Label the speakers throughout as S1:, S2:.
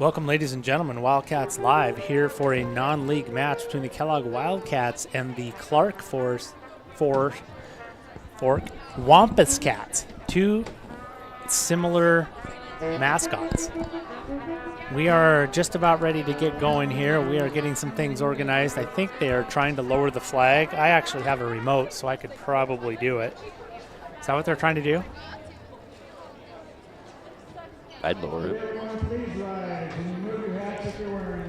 S1: Welcome, ladies and gentlemen. Wildcats Live here for a non-league match between the Kellogg Wildcats and the Clark Fork Wampus Cats. Two similar mascots. We are just about ready to get going here. We are getting some things organized. I think they are trying to lower the flag. I actually have a remote, so I could probably do it. Is that what they're trying to do?
S2: I'd lower it.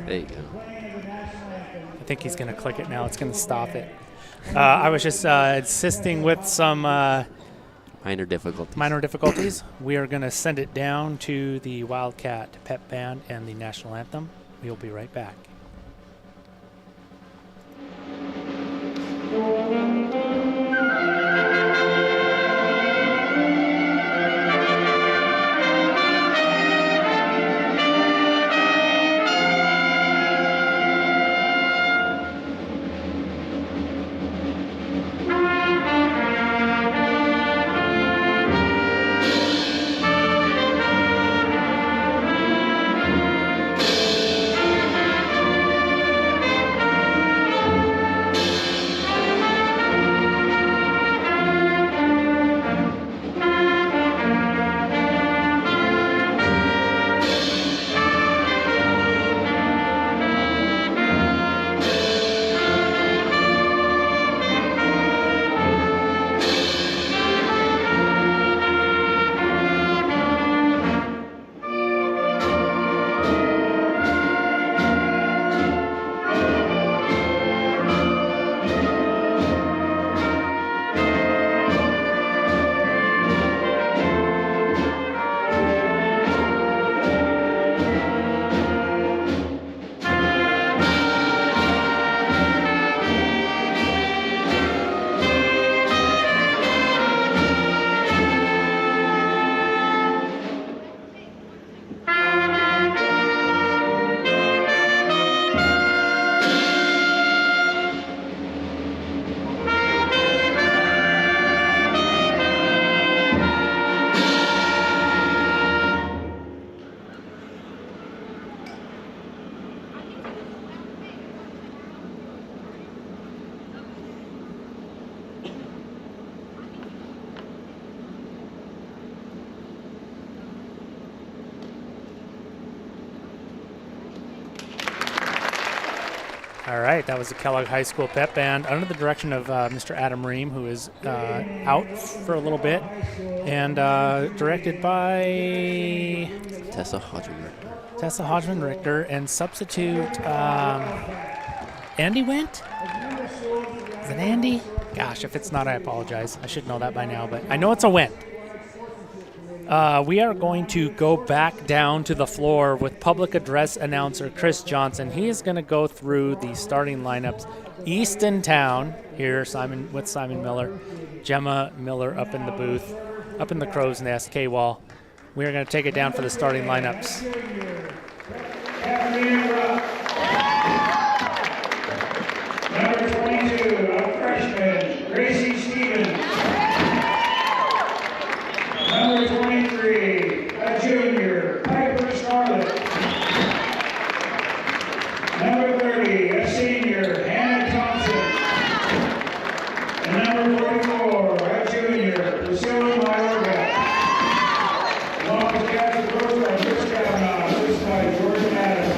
S2: There you go.
S1: I think he's going to click it now. It's going to stop it. I was just assisting with some
S2: minor
S1: difficulties. We are going to send it down to the Wildcat Pep Band and the National Anthem. We'll be right back. All right, that was the Kellogg High School Pep Band under the direction of Mr. Adam Ream, who is out for a little bit, and directed by
S2: Tessa Hodgman
S1: Richter, and substitute Andy went? Is it Andy? Gosh, if it's not, I apologize. I should know that by now, but I know it's a win. We are going to go back down to the floor with public address announcer Chris Johnson. He is going to go through the starting lineups. Eastontown here, Simon Miller, Gemma Miller up in the booth, up in the crow's nest, K-Wall. We are going to take it down for the starting lineups.
S3: Number 22, a freshman, Gracie Stevens. Number 23, a junior, Piper Scarlett. Number 30, a senior, Hannah Thompson. And number 44, a junior, Priscilla Mayorga. Wampus Cats approach by Chris Kavanaugh, assisted by Jordan Adams.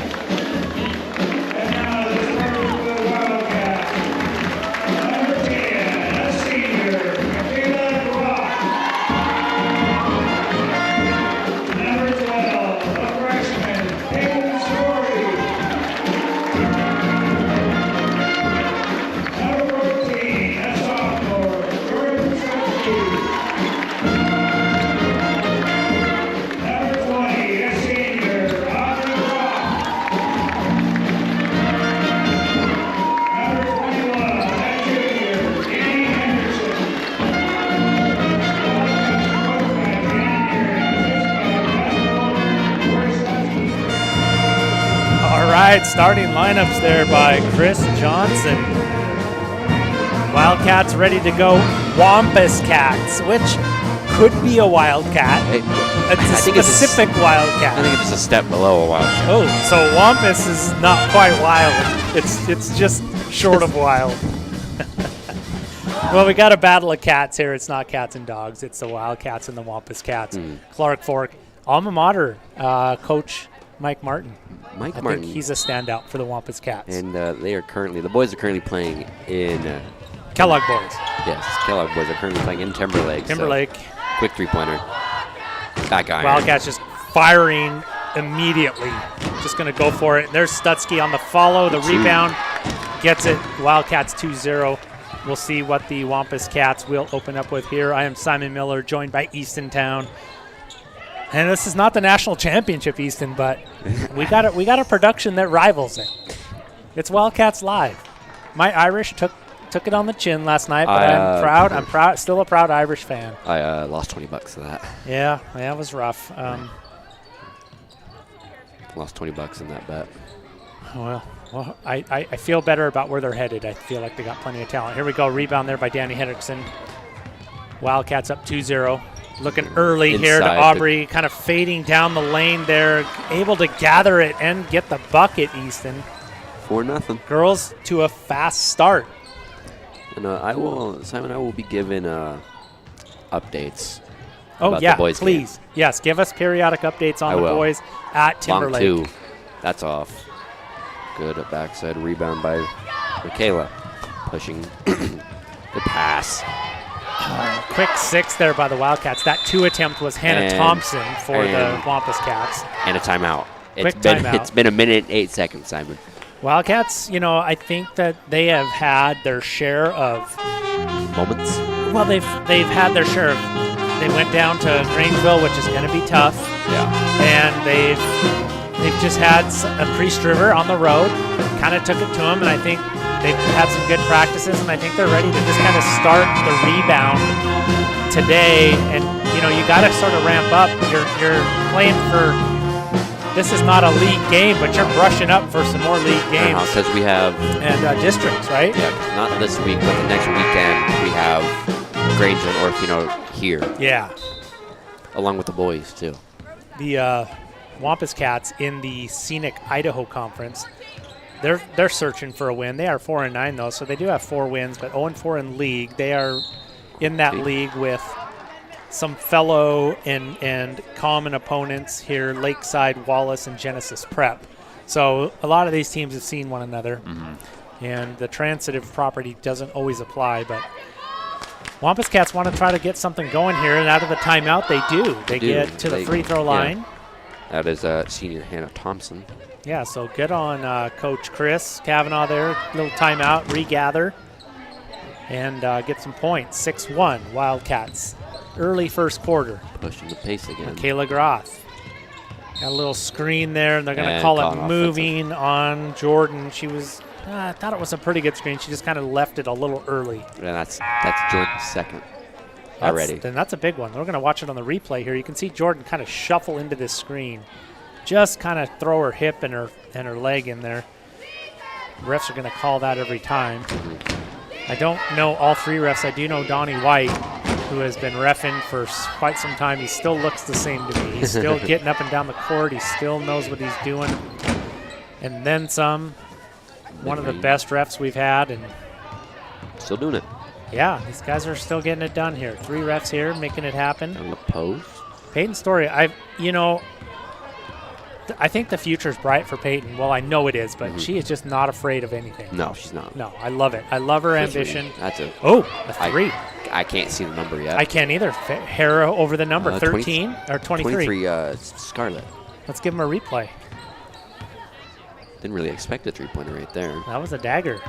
S3: And now the starters for the Wildcats. Number 10, a senior, Michaela Rock. Number 12, a freshman, Peyton Story. Number 14, a sophomore, Jordan Sutke. Number 20, a senior, Audrey Rock. Number 21, a junior, Danny Henderson.
S1: All right, starting lineups there by Chris Johnson. Wildcats ready to go. Wampus Cats, which could be a Wildcat. It's a specific Wildcat.
S2: I think it's just a step below a Wildcat.
S1: Oh, so Wampus is not quite wild. It's just short of wild. Well, we got a battle of cats here. It's not cats and dogs. It's the Wildcats and the Wampus Cats. Clark Fork, alma mater, Coach Mike Martin. I think he's a standout for the Wampus Cats.
S2: And the boys are currently playing in
S1: Kellogg boys.
S2: Yes, Kellogg boys are currently playing in Timberlake.
S1: Timberlake.
S2: So quick three-pointer. Back iron.
S1: Wildcats just firing immediately. Just going to go for it. There's Stutzky on the follow. The rebound gets it. Wildcats 2-0. We'll see what the Wampus Cats will open up with here. I am Simon Miller, joined by Eastontown. And this is not the national championship, Easton, but we got a production that rivals it. It's Wildcats Live. My Irish took it on the chin last night, but I'm proud. I'm proud. Still a proud Irish fan.
S2: I lost $20 to that.
S1: Yeah, it was rough.
S2: Lost $20 in that bet.
S1: Well, I feel better about where they're headed. I feel like they got plenty of talent. Here we go. Rebound there by Danny Hendrickson. Wildcats up 2-0. Looking early
S2: Inside
S1: here to Aubrey, kind of fading down the lane there, able to gather it and get the bucket, Easton.
S2: 4-0.
S1: Girls to a fast start.
S2: And Simon, I will be given updates.
S1: Oh,
S2: about
S1: yeah,
S2: the boys
S1: please.
S2: game.
S1: Yes, give us periodic updates on the boys at Timberlake.
S2: Long two. That's off. Good backside rebound by Michaela. Pushing the pass.
S1: Quick 6 there by the Wildcats. That 2 attempt was Hannah Thompson for the Wampus Cats.
S2: And a timeout.
S1: Timeout.
S2: It's been 1 minute and 8 seconds, Simon.
S1: Wildcats, I think that they have had their share of
S2: moments.
S1: Well, they've had their share of. They went down to Grangeville, which is going to be tough.
S2: Yeah.
S1: And they've just had a Priest River on the road. Kind of took it to them, and I think they've had some good practices, and I think they're ready to just kind of start the rebound today. And you got to sort of ramp up. You're playing for. This is not a league game, but you're brushing up for some more league games.
S2: Because we have...
S1: And districts, right?
S2: Yeah, not this week, but the next weekend we have Granger and Orfino here.
S1: Yeah.
S2: Along with the boys, too.
S1: The Wampus Cats in the Scenic Idaho Conference, they're searching for a win. They are 4-9, though, so they do have 4 wins, but 0-4 in league. They are in that league with some fellow and common opponents here, Lakeside, Wallace, and Genesis Prep. So a lot of these teams have seen one another, and the transitive property doesn't always apply, but Wampus Cats want to try to get something going here, and out of the timeout, they do. They get to the free throw line.
S2: Yeah. That is senior Hannah Thompson.
S1: Yeah, so good on Coach Chris Kavanaugh there. Little timeout, regather, and get some points. 6-1, Wildcats. Early first quarter.
S2: Pushing the pace again.
S1: Kayla Groth. Got a little screen there, and they're going to call it moving on Jordan. She was, I thought it was a pretty good screen. She just kind of left it a little early.
S2: Yeah, that's Jordan's second already.
S1: Then that's a big one. We're going to watch it on the replay here. You can see Jordan kind of shuffle into this screen. Just kind of throw her hip and her leg in there. Refs are going to call that every time. I don't know all 3 refs. I do know Donnie White, who has been reffing for quite some time. He still looks the same to me. He's still getting up and down the court. He still knows what he's doing. And then some. One of the best refs we've had. And
S2: still doing it.
S1: Yeah, these guys are still getting it done here. 3 refs here making it happen.
S2: On the post.
S1: Peyton Story, I think the future is bright for Peyton. Well, I know it is, but she is just not afraid of anything.
S2: No, she's not.
S1: No, I love it. I love her ambition.
S2: That's it.
S1: Oh, a 3.
S2: I can't see the number yet.
S1: I can't either. Hera over the number, 13 or 23?
S2: 23, Scarlett.
S1: Let's give him a replay.
S2: Didn't really expect a 3-pointer right there.
S1: That was a dagger.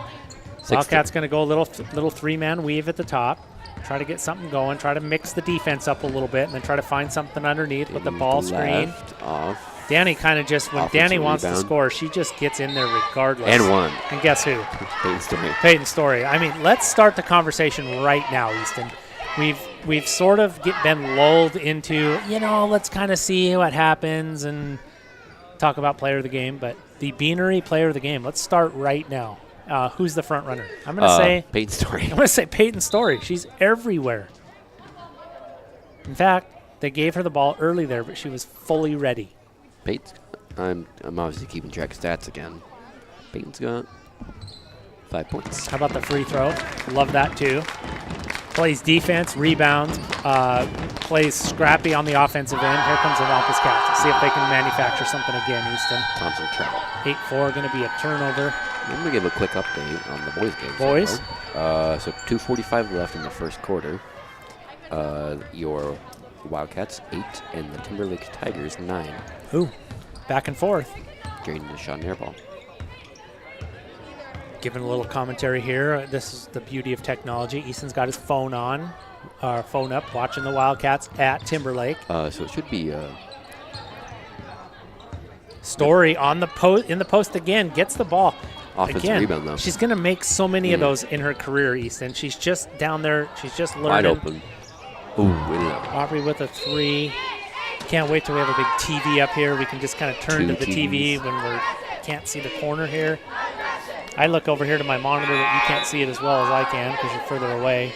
S1: Wildcats going to go a little 3-man weave at the top. Try to get something going. Try to mix the defense up a little bit, and then try to find something underneath with the ball screen.
S2: Off.
S1: Danny kind of just, when Danny wants to score, she just gets in there regardless.
S2: And won.
S1: And guess who?
S2: Peyton Story.
S1: Peyton Story. I mean, let's start the conversation right now, Easton. We've sort of been lulled into, let's kind of see what happens and talk about player of the game. But the Beanery player of the game, let's start right now. Who's the front runner? I'm going to say
S2: Peyton Story.
S1: I'm going to say Peyton Story. She's everywhere. In fact, they gave her the ball early there, but she was fully ready.
S2: Peyton's, I'm obviously keeping track of stats again. Peyton's got 5 points.
S1: How about the free throw? Love that too. Plays defense, rebounds, plays scrappy on the offensive end. Here comes the Wampus Cats. Let's see if they can manufacture something again, Easton.
S2: Thompson travel.
S1: 8-4, going to be a turnover.
S2: I'm going to give a quick update on the boys' game.
S1: Boys?
S2: So 2:45 left in the first quarter. Your Wildcats 8 and the Timberlake Tigers 9.
S1: Ooh, back and forth.
S2: Draining the shot and air ball.
S1: Giving a little commentary here. This is the beauty of technology. Easton's got his phone on, phone up, watching the Wildcats at Timberlake.
S2: So it should be
S1: Story on the post, in the post again, gets the ball.
S2: offensive
S1: Again,
S2: rebound, though.
S1: she's going to make so many of those in her career, Easton. She's just down there. She's just learning.
S2: Wide open. Ooh, way to go.
S1: Aubrey with a 3. Can't wait till we have a big TV up here. We can just kind of turn
S2: Two
S1: to the TV
S2: TVs.
S1: when we can't see the corner here. I look over here to my monitor that you can't see it as well as I can because you're further away.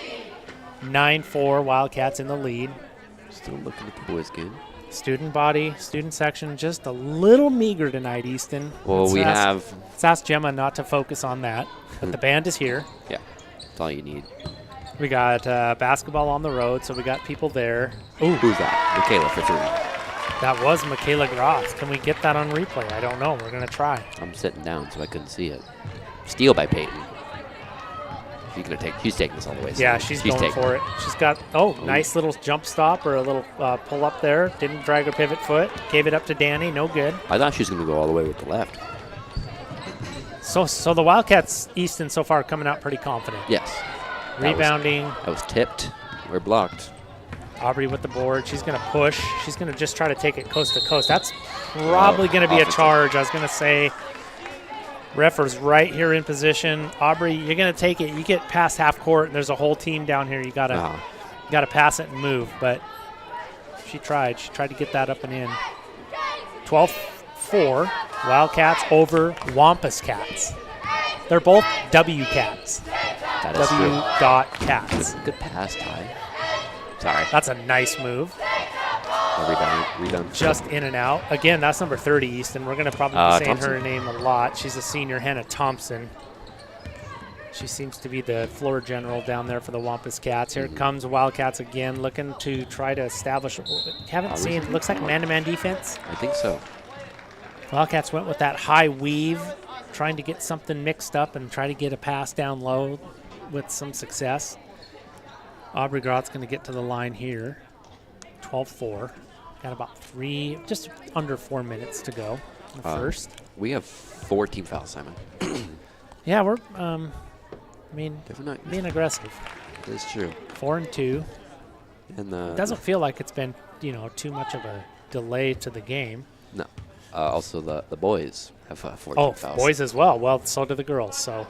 S1: 9-4, Wildcats in the lead.
S2: Still looking at the boys' game.
S1: Student body, student section, just a little meager tonight, Easton.
S2: Well,
S1: Let's ask Gemma not to focus on that. But the band is here.
S2: Yeah, that's all you need.
S1: We got basketball on the road, so we got people there.
S2: Ooh, who's that? Michaela for 3.
S1: That was Michaela Gross. Can we get that on replay? I don't know. We're going to try.
S2: I'm sitting down, so I couldn't see it. Steal by Peyton. She's taking this all the way.
S1: Yeah,
S2: so
S1: she's going for it. She's got, nice little jump stop or a little pull up there. Didn't drag her pivot foot. Gave it up to Danny. No good.
S2: I thought she was going to go all the way with the left.
S1: So the Wildcats, Easton, so far coming out pretty confident.
S2: Yes.
S1: Rebounding.
S2: That was tipped. We're blocked.
S1: Aubrey with the board. She's going to push. She's going to just try to take it coast to coast. That's probably going to be a charge. I was going to say, ref is right here in position. Aubrey, you're going to take it. You get past half court, and there's a whole team down here. You got to pass it and move. But she tried. She tried to get that up and in. 12-4. Wildcats over Wampus Cats. They're both W Cats.
S2: That is
S1: W
S2: true.
S1: dot Cats.
S2: Good pass, Ty. Sorry.
S1: That's a nice move.
S2: Rebound.
S1: Just in and out. Again, that's number 30, Easton. We're going to probably be saying
S2: Thompson.
S1: her name a lot. She's a senior, Hannah Thompson. She seems to be the floor general down there for the Wampus Cats. Here comes Wildcats again, looking to try to establish. Haven't seen, looks like man-to-man defense.
S2: I think so.
S1: Wildcats went with that high weave, trying to get something mixed up and try to get a pass down low with some success. Aubrey Groth's going to get to the line here. 12-4. Got about just under 4 minutes to go in the first.
S2: We have 4 team fouls, Simon.
S1: Yeah, we're, being aggressive.
S2: That's true.
S1: 4 and 2.
S2: And
S1: It doesn't feel like it's been, too much of a delay to the game.
S2: No. Also, the boys have 4 team fouls.
S1: Boys as well. Well, so do the girls. So,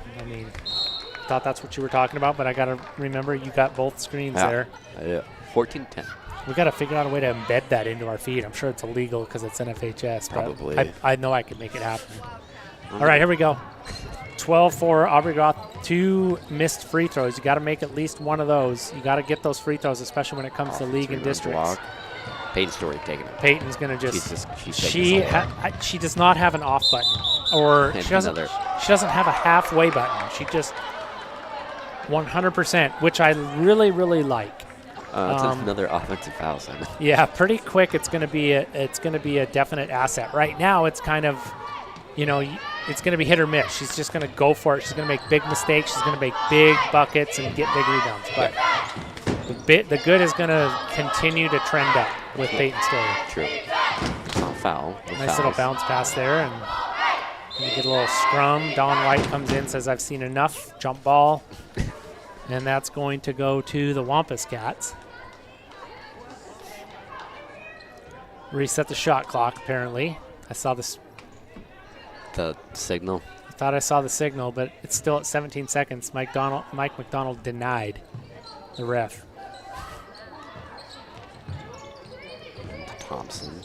S1: thought that's what you were talking about, but I got to remember you got both screens there.
S2: 14-10.
S1: We got to figure out a way to embed that into our feed. I'm sure it's illegal because it's NFHS.
S2: Probably.
S1: But I know I could make it happen. All right, here we go. 12-4, Aubrey Groth, 2 missed free throws. You got to make at least one of those. You got to get those free throws, especially when it comes to league and districts.
S2: Peyton's Story taking it.
S1: Peyton's going to she does not have an off button, or she doesn't have a halfway button. She just 100%, which I really, really like.
S2: That's another offensive foul, Simon.
S1: Yeah, pretty quick. It's going to be a definite asset. Right now, it's kind of, it's going to be hit or miss. She's just going to go for it. She's going to make big mistakes. She's going to make big buckets and get big rebounds. But the good is going to continue to trend up with Peyton Story.
S2: True. Not foul.
S1: Nice little bounce pass there, and you get a little scrum. Dawn White comes in, says, "I've seen enough." Jump ball. And that's going to go to the Wampus Cats. Reset the shot clock, apparently. I saw this.
S2: The signal.
S1: I thought I saw the signal, but it's still at 17 seconds. Mike McDonald denied the ref.
S2: Thompson.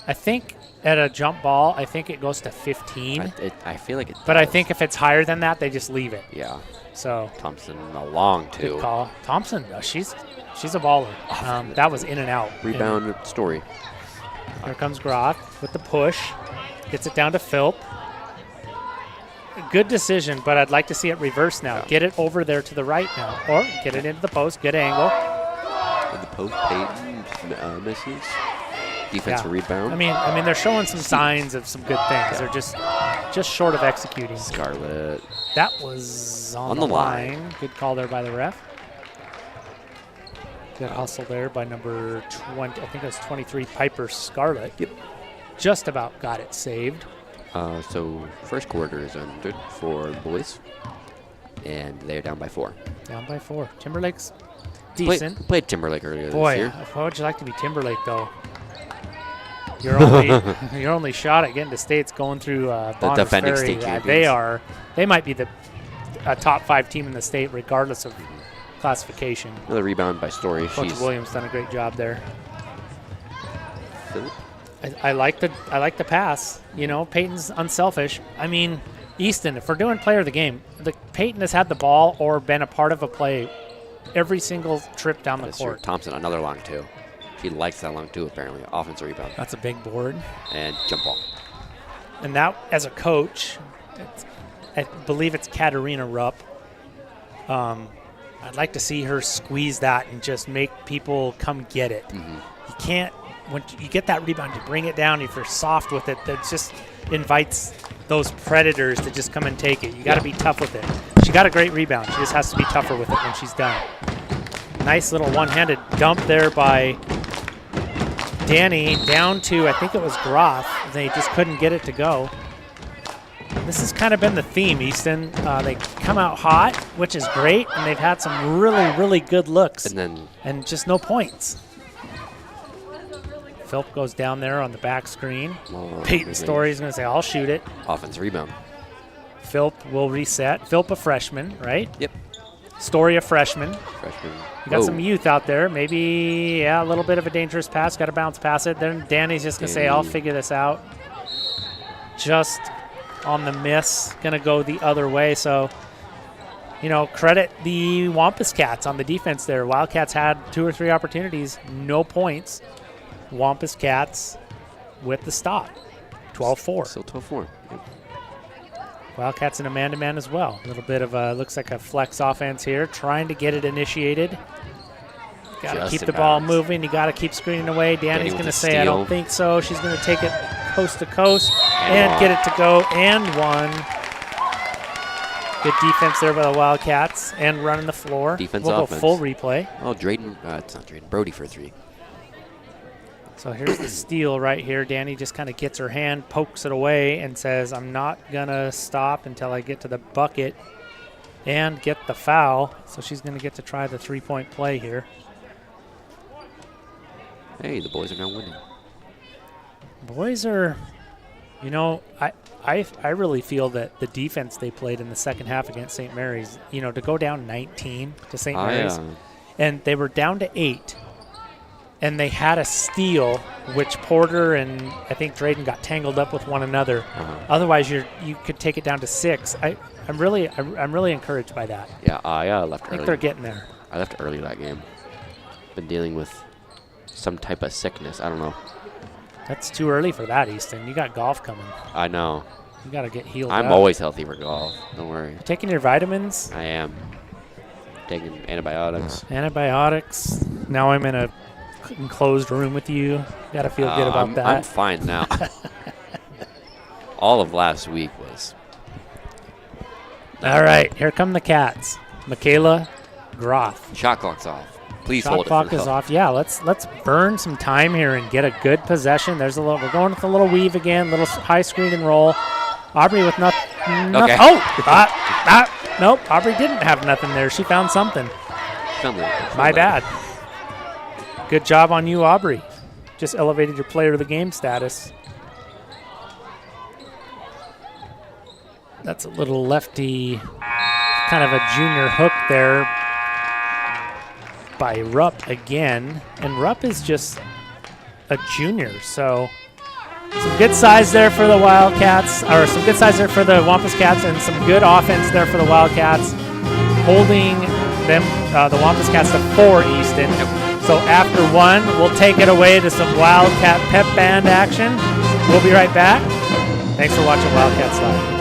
S1: I think at a jump ball, I think it goes to 15.
S2: I feel like it does.
S1: But I think if it's higher than that, they just leave it.
S2: Yeah.
S1: So
S2: Thompson a long 2.
S1: good call. Thompson, she's she's a baller. That was in and out.
S2: Rebound Story.
S1: Here comes Groth with the push. Gets it down to Philp. Good decision, but I'd like to see it reverse now. Get it over there to the right now. Or get it into the post. Good angle.
S2: In the post, Peyton misses. Defensive rebound.
S1: I mean, they're showing some signs of some good things. They're just short of executing.
S2: Scarlett.
S1: That was on the line. Good call there by the ref. Good hustle there by number 20. I think it was 23, Piper Scarlett.
S2: Yep.
S1: Just about got it saved.
S2: So first quarter is ended for the boys, and they're down by 4.
S1: Down by 4. Timberlake's decent.
S2: Played Timberlake earlier
S1: Boy,
S2: this year.
S1: how would you like to be Timberlake though? Your only shot at getting to state's going through
S2: the defending
S1: Ferry.
S2: state champions.
S1: They might be a top 5 team in the state regardless of classification.
S2: Another rebound by Story.
S1: Coach Williams done a great job there.
S2: Philip.
S1: I like the pass. You know, Peyton's unselfish. I mean, Easton, if we're doing player of the game, Peyton has had the ball or been a part of a play every single trip down the court.
S2: Thompson, another long 2. She likes that long 2, apparently. Offensive rebound.
S1: That's a big board.
S2: And jump ball.
S1: And that, as a coach, I believe it's Katarina Rupp. I'd like to see her squeeze that and just make people come get it.
S2: Mm-hmm.
S1: You can't, when you get that rebound, you bring it down. If you're soft with it, that just invites those predators to just come and take it. You got to be tough with it. She got a great rebound. She just has to be tougher with it when she's done. Nice little one-handed dump there by Danny down to, I think it was Groth. They just couldn't get it to go. This has kind of been the theme, Easton. They come out hot, which is great, and they've had some really, really good looks. And just no points. Philp goes down there on the back screen. Peyton Story's going to say, I'll shoot it.
S2: Offensive rebound.
S1: Philp will reset. Philp a freshman, right?
S2: Yep.
S1: Story a freshman.
S2: Freshman.
S1: You got some youth out there. Maybe, a little bit of a dangerous pass. Got to bounce past it. Then Danny's just going to say, I'll figure this out. Just on the miss. Going to go the other way. So, credit the Wampus Cats on the defense there. Wildcats had 2 or 3 opportunities. No points. Wampus Cats with the stop. 12-4.
S2: Still 12-4. Yep.
S1: Wildcats in a man-to-man as well. A little bit of looks like a flex offense here, trying to get it initiated. Got to keep the ball moving. You got to keep screening away. Danny's going to say, I don't think so. She's going to take it coast to coast and get it to go and 1. Good defense there by the Wildcats and running the floor.
S2: Defense
S1: we'll
S2: offense.
S1: Go full replay.
S2: Oh, Drayden. It's not Drayden. Brody for 3.
S1: So here's the steal right here. Danny just kind of gets her hand, pokes it away, and says, I'm not going to stop until I get to the bucket and get the foul. So she's going to get to try the 3-point play here.
S2: Hey, the boys are now winning.
S1: Boys are, I really feel that the defense they played in the second half against St. Mary's, to go down 19 to St. Mary's, and they were down to 8. And they had a steal, which Porter and I think Drayden got tangled up with one another. Otherwise, you could take it down to 6. I'm really encouraged by that.
S2: Yeah, I left early.
S1: I think they're getting there.
S2: I left early that game. Been dealing with some type of sickness. I don't know.
S1: That's too early for that, Easton. You got golf coming.
S2: I know.
S1: You got to get healed.
S2: I'm always healthy for golf. Don't worry.
S1: You're taking your vitamins?
S2: I am. Taking antibiotics.
S1: Antibiotics. Now I'm in a enclosed room with you. Got to feel good about that.
S2: I'm fine now. All of last week was.
S1: All right, here come the Cats. Michaela Groth.
S2: Shot clock's off. Please
S1: Shot
S2: hold it.
S1: clock is off. Yeah, let's burn some time here and get a good possession. There's a little. We're going with a little weave again. Little high screen and roll. Aubrey with nothing.
S2: Okay.
S1: Oh, nope. Aubrey didn't have nothing there. She found something. My bad. Good job on you, Aubrey. Just elevated your player of the game status. That's a little lefty, kind of a junior hook there by Rupp again. And Rupp is just a junior, so some good size there for the Wildcats, or some good size there for the Wampus Cats, and some good offense there for the Wildcats, holding the Wampus Cats to 4 Easton. So after 1, we'll take it away to some Wildcat pep band action. We'll be right back. Thanks for watching Wildcats Live.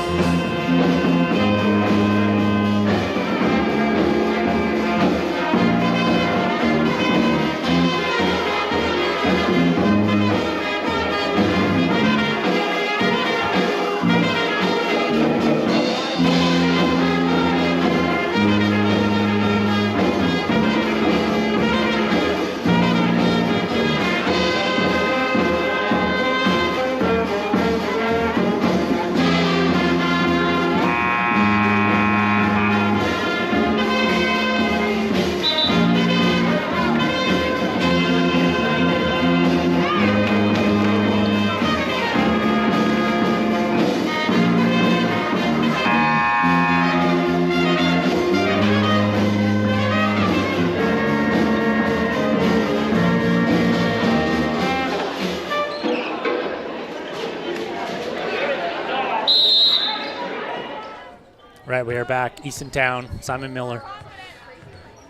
S1: Right, we are back. Easton Town, Simon Miller.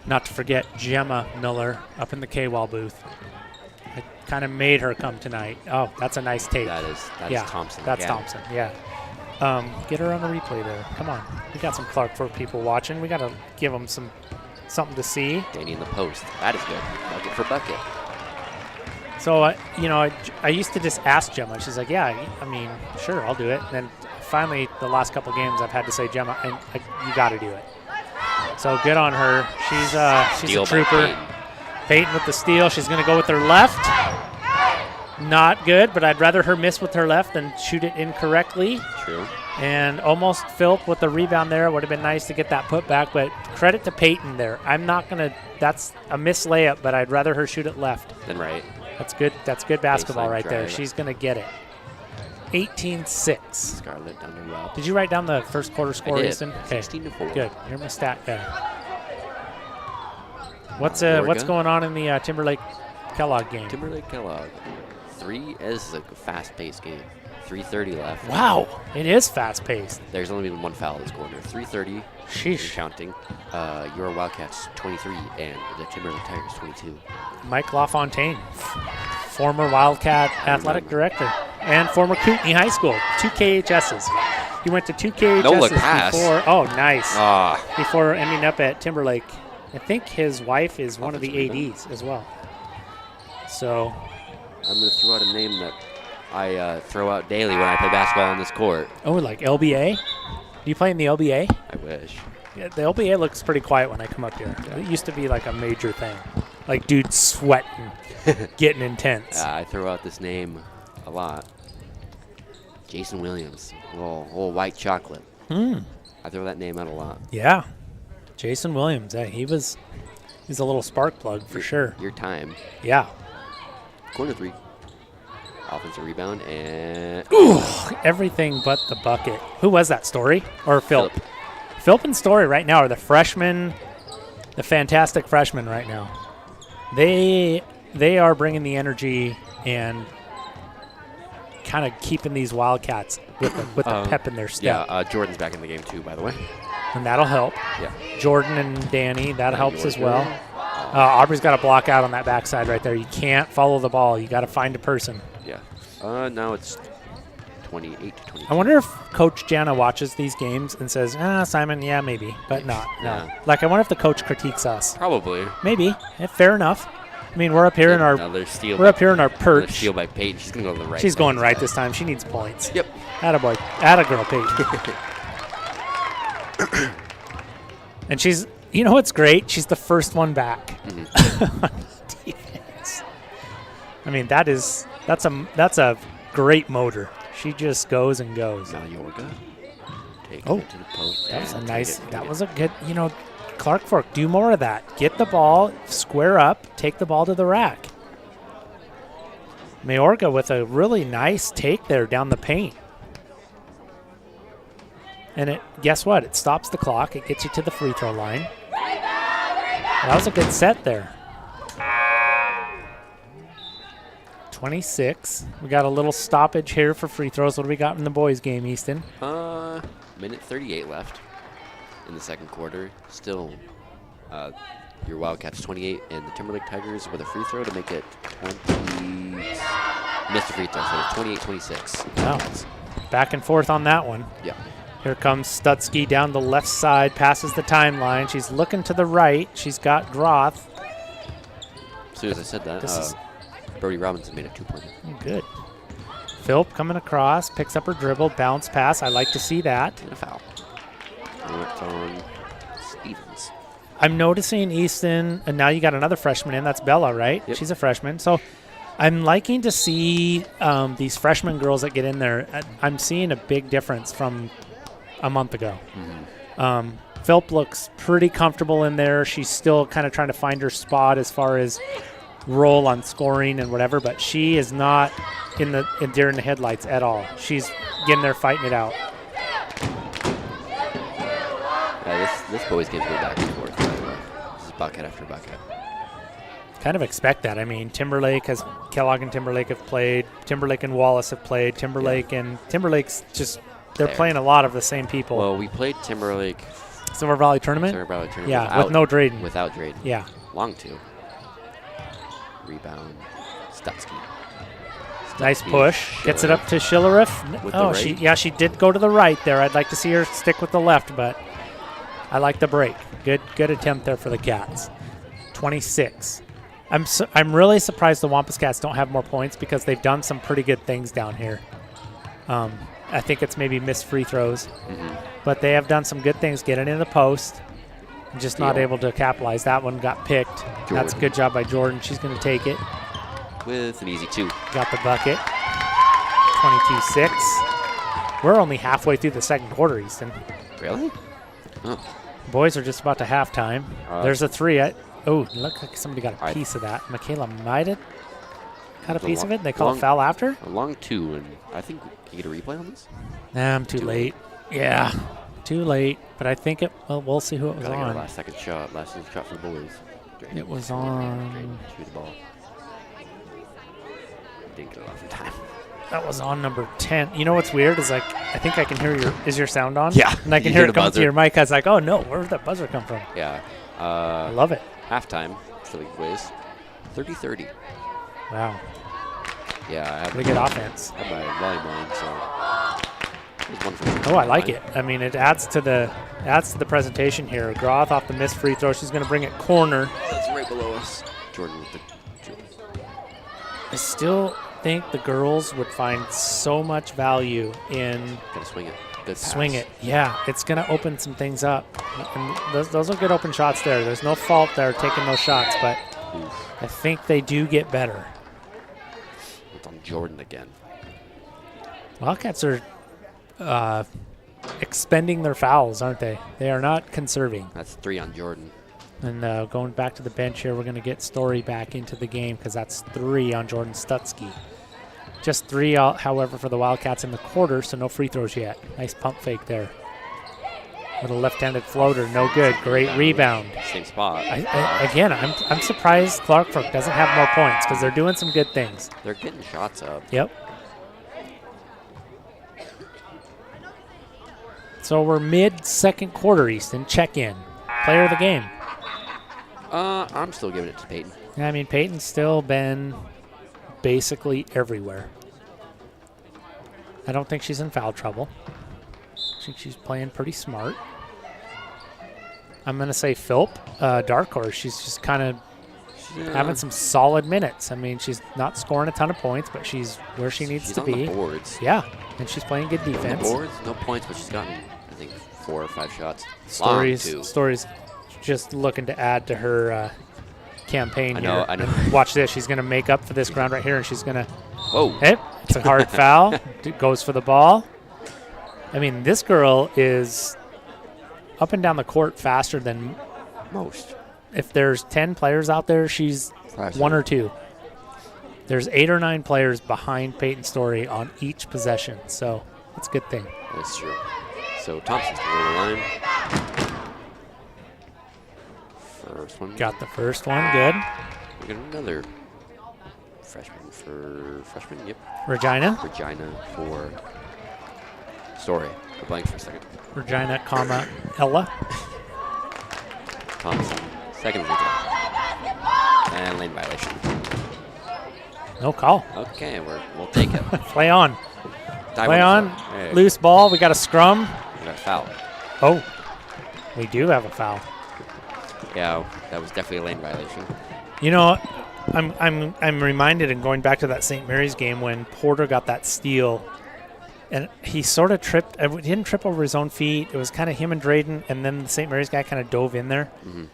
S1: Not to forget Gemma Miller up in the K-Wall booth. I kind of made her come tonight. Oh, that's a nice tape.
S2: That is Thompson.
S1: That's Thompson, yeah. Get her on a replay there. Come on. We got some Clark Fork people watching. We got to give them something to see.
S2: Danny in the post. That is good. Bucket for bucket.
S1: So, I used to just ask Gemma. She's like, yeah, I mean, sure, I'll do it. And then finally, the last couple games, I've had to say, Gemma, you got to do it. So good on her. She's a trooper. Peyton with the steal. She's going to go with her left. Not good, but I'd rather her miss with her left than shoot it incorrectly.
S2: True.
S1: And almost Philp with the rebound there. Would have been nice to get that put back, but credit to Peyton there. I'm not going to – that's a missed layup, but I'd rather her shoot it left.
S2: Then right.
S1: That's good. That's good basketball
S2: Baseline
S1: right there.
S2: drive.
S1: She's going to get it. 18-6.
S2: Scarlett down to Rob.
S1: Did you write down the first quarter score,
S2: I did.
S1: Easton? Okay.
S2: 16-4.
S1: Good. You're my stat guy. What's going on in the Timberlake Kellogg game?
S2: Timberlake Kellogg. This is a fast-paced game. 3:30 left.
S1: Wow, it is fast-paced.
S2: There's only been one foul this quarter. 3:30.
S1: Sheesh.
S2: Counting. Your Wildcats 23 and the Timberlake Tigers 22.
S1: Mike LaFontaine, former Wildcat athletic director and former Kootenai High School, 2 KHSs. He went to 2 KHSs before. Oh, nice. Before ending up at Timberlake. I think his wife is one of the ADs as well. So
S2: I'm going to throw out a name that I throw out daily when I play basketball on this court.
S1: Oh, like LBA? Do you play in the LBA?
S2: I wish.
S1: Yeah, the LBA looks pretty quiet when I come up here. Yeah. It used to be like a major thing. Like dudes sweating, getting intense.
S2: I throw out this name a lot. Jason Williams, little white chocolate. I throw that name out a lot.
S1: Yeah. Jason Williams, he's a little spark plug for sure.
S2: Your time.
S1: Yeah.
S2: Corner 3. Offensive rebound and
S1: everything but the bucket. Who was that, Story or Philp? Philp and Story right now are the freshmen, the fantastic freshmen right now. They are bringing the energy and kind of keeping these Wildcats with the pep in their step.
S2: Yeah, Jordan's back in the game too, by the way.
S1: And that'll help.
S2: Yeah.
S1: Jordan and Danny, that helps as well. Aubrey's got to block out on that backside right there. You can't follow the ball. You got to find a person.
S2: Yeah. Now it's 28 to 22.
S1: I wonder if Coach Jana watches these games and says, Simon, yeah, maybe, but not. No. Like, I wonder if the coach critiques us.
S2: Probably.
S1: Maybe. Fair enough. I mean, we're up here in our perch.
S2: Steal by Peyton. She's going to go to the right.
S1: She's going right this time. She needs points.
S2: Yep.
S1: Attaboy. Attagirl, Peyton. And she's, what's great? She's the first one back on defense. I mean, that's a great motor. She just goes and goes.
S2: Now Yorga. Taking it to the post.
S1: That was a nice. That was a good. Clark Fork, do more of that. Get the ball, square up, take the ball to the rack. Mayorga with a really nice take there down the paint. And guess what? It stops the clock. It gets you to the free throw line. That was a good set there. 26. We got a little stoppage here for free throws. What do we got in the boys' game, Easton?
S2: Minute 38 left in the second quarter. Still Your Wildcats 28 and the Timberlake Tigers with a free throw to make it 20. Missed a free throw, so 28-26.
S1: Wow. Back and forth on that one.
S2: Yeah.
S1: Here comes Stutzky down the left side, passes the timeline. She's looking to the right. She's got Groth.
S2: As soon as I said that, Brody Robinson made a 2-pointer.
S1: Good. Philp coming across, picks up her dribble, bounce pass. I like to see that.
S2: And a foul. And it's on Stevens.
S1: I'm noticing Easton, and now you got another freshman in. That's Bella, right?
S2: Yep.
S1: She's a freshman. So I'm liking to see these freshman girls that get in there. I'm seeing a big difference from a month ago. Philp looks pretty comfortable in there. She's still kind of trying to find her spot as far as role on scoring and whatever, but she is not in deer in the headlights at all. She's getting there fighting it out.
S2: This boys game's going back and forth. This is bucket after bucket.
S1: Kind of expect that. I mean, Kellogg and Timberlake have played. Timberlake and Wallace have played. Timberlake's just, they're playing a lot of the same people.
S2: Well, we played Timberlake.
S1: Silver Valley Tournament? Yeah, with no Drayden.
S2: Without Drayden.
S1: Yeah.
S2: Long two. Rebound. Stutzky.
S1: Nice push. Gets it up to Schilleruff. Oh, she did go to the right there. I'd like to see her stick with the left, but I like the break. Good attempt there for the Cats. 26. I'm really surprised the Wampus Cats don't have more points because they've done some pretty good things down here. I think it's maybe missed free throws, but they have done some good things getting in the post and just not able to capitalize. That one got picked.
S2: Jordan.
S1: That's a good job by Jordan. She's going to take it.
S2: With an easy 2.
S1: Got the bucket. 22-6. We're only halfway through the second quarter, Easton.
S2: Really? Oh.
S1: Boys are just about to halftime. There's a 3. Looked like somebody got a piece of that. Michaela might have got a piece of it. They call a foul after?
S2: A long 2, and I think you get a replay on this?
S1: Nah, I'm too late. Yeah, too late. But I think we'll see who it was
S2: Gotta get a
S1: on.
S2: last second shot for the boys.
S1: It was on.
S2: Shoot the ball. Didn't get it off in time.
S1: That was on number 10. You know what's weird is I think I can hear is your sound on?
S2: Yeah.
S1: And I can hear it come to your mic. I was like, oh no, where did that buzzer come from?
S2: Yeah.
S1: I love it.
S2: Halftime for the boys. 30-30.
S1: Wow.
S2: Yeah, I have
S1: pretty good offense.
S2: I have my volleyball, so
S1: I like it. I mean, it adds to the presentation here. Groth off the missed free throw. She's going to bring it corner.
S2: That's right below us. Jordan with the jewel.
S1: I still think the girls would find so much value in
S2: gotta swing it. Good pass.
S1: Swing it. Yeah, it's going to open some things up. And those are good open shots there. There's no fault there taking those shots, but I think they do get better.
S2: It's on Jordan again.
S1: Wildcats are expending their fouls, aren't they? They are not conserving.
S2: That's 3 on Jordan.
S1: And going back to the bench here, we're going to get Story back into the game because that's 3 on Jordan Stutzky. Just 3, however, for the Wildcats in the quarter, so no free throws yet. Nice pump fake there. Little left-handed floater, no good. Great rebound.
S2: Same spot.
S1: Again, I'm surprised Clarkbrook doesn't have more points because they're doing some good things.
S2: They're getting shots up.
S1: Yep. So we're mid-second quarter, Easton. Check in. Player of the game.
S2: I'm still giving it to Peyton.
S1: I mean, Peyton's still been basically everywhere. I don't think she's in foul trouble. I think she's playing pretty smart. I'm going to say Philp, dark horse. She's just kind of having some solid minutes. I mean, she's not scoring a ton of points, but she's where she needs to be.
S2: She's on the boards.
S1: Yeah, and she's playing good defense.
S2: On the boards, no points, but she's gotten, I think, 4 or 5 shots.
S1: Story's just looking to add to her campaign here.
S2: I know.
S1: Watch this. She's going to make up for this ground right here, and she's going to.
S2: Whoa.
S1: Hey, it's a hard foul. Goes for the ball. I mean, this girl is up and down the court faster than
S2: most.
S1: If there's 10 players out there, she's 1 or 2. There's 8 or 9 players behind Peyton Story on each possession, so it's a good thing.
S2: That's true. So Thompson's to the line. First one.
S1: Got the first one. Good.
S2: We got another freshman. Yep.
S1: Regina
S2: for Story. We're blank for a second.
S1: Regina, Ella.
S2: Thompson Second free throw. And lane violation.
S1: No call.
S2: Okay, we'll take it.
S1: Play on.
S2: Time
S1: Play
S2: on.
S1: on.
S2: Hey,
S1: Loose ball. We got a scrum.
S2: we got a foul.
S1: Oh, we do have a foul.
S2: Yeah, that was definitely a lane violation.
S1: You know, I'm reminded in going back to that St. Mary's game when Porter got that steal, and he sort of tripped. He didn't trip over his own feet. It was kind of him and Drayden, and then the St. Mary's guy kind of dove in there.
S2: Mm-hmm.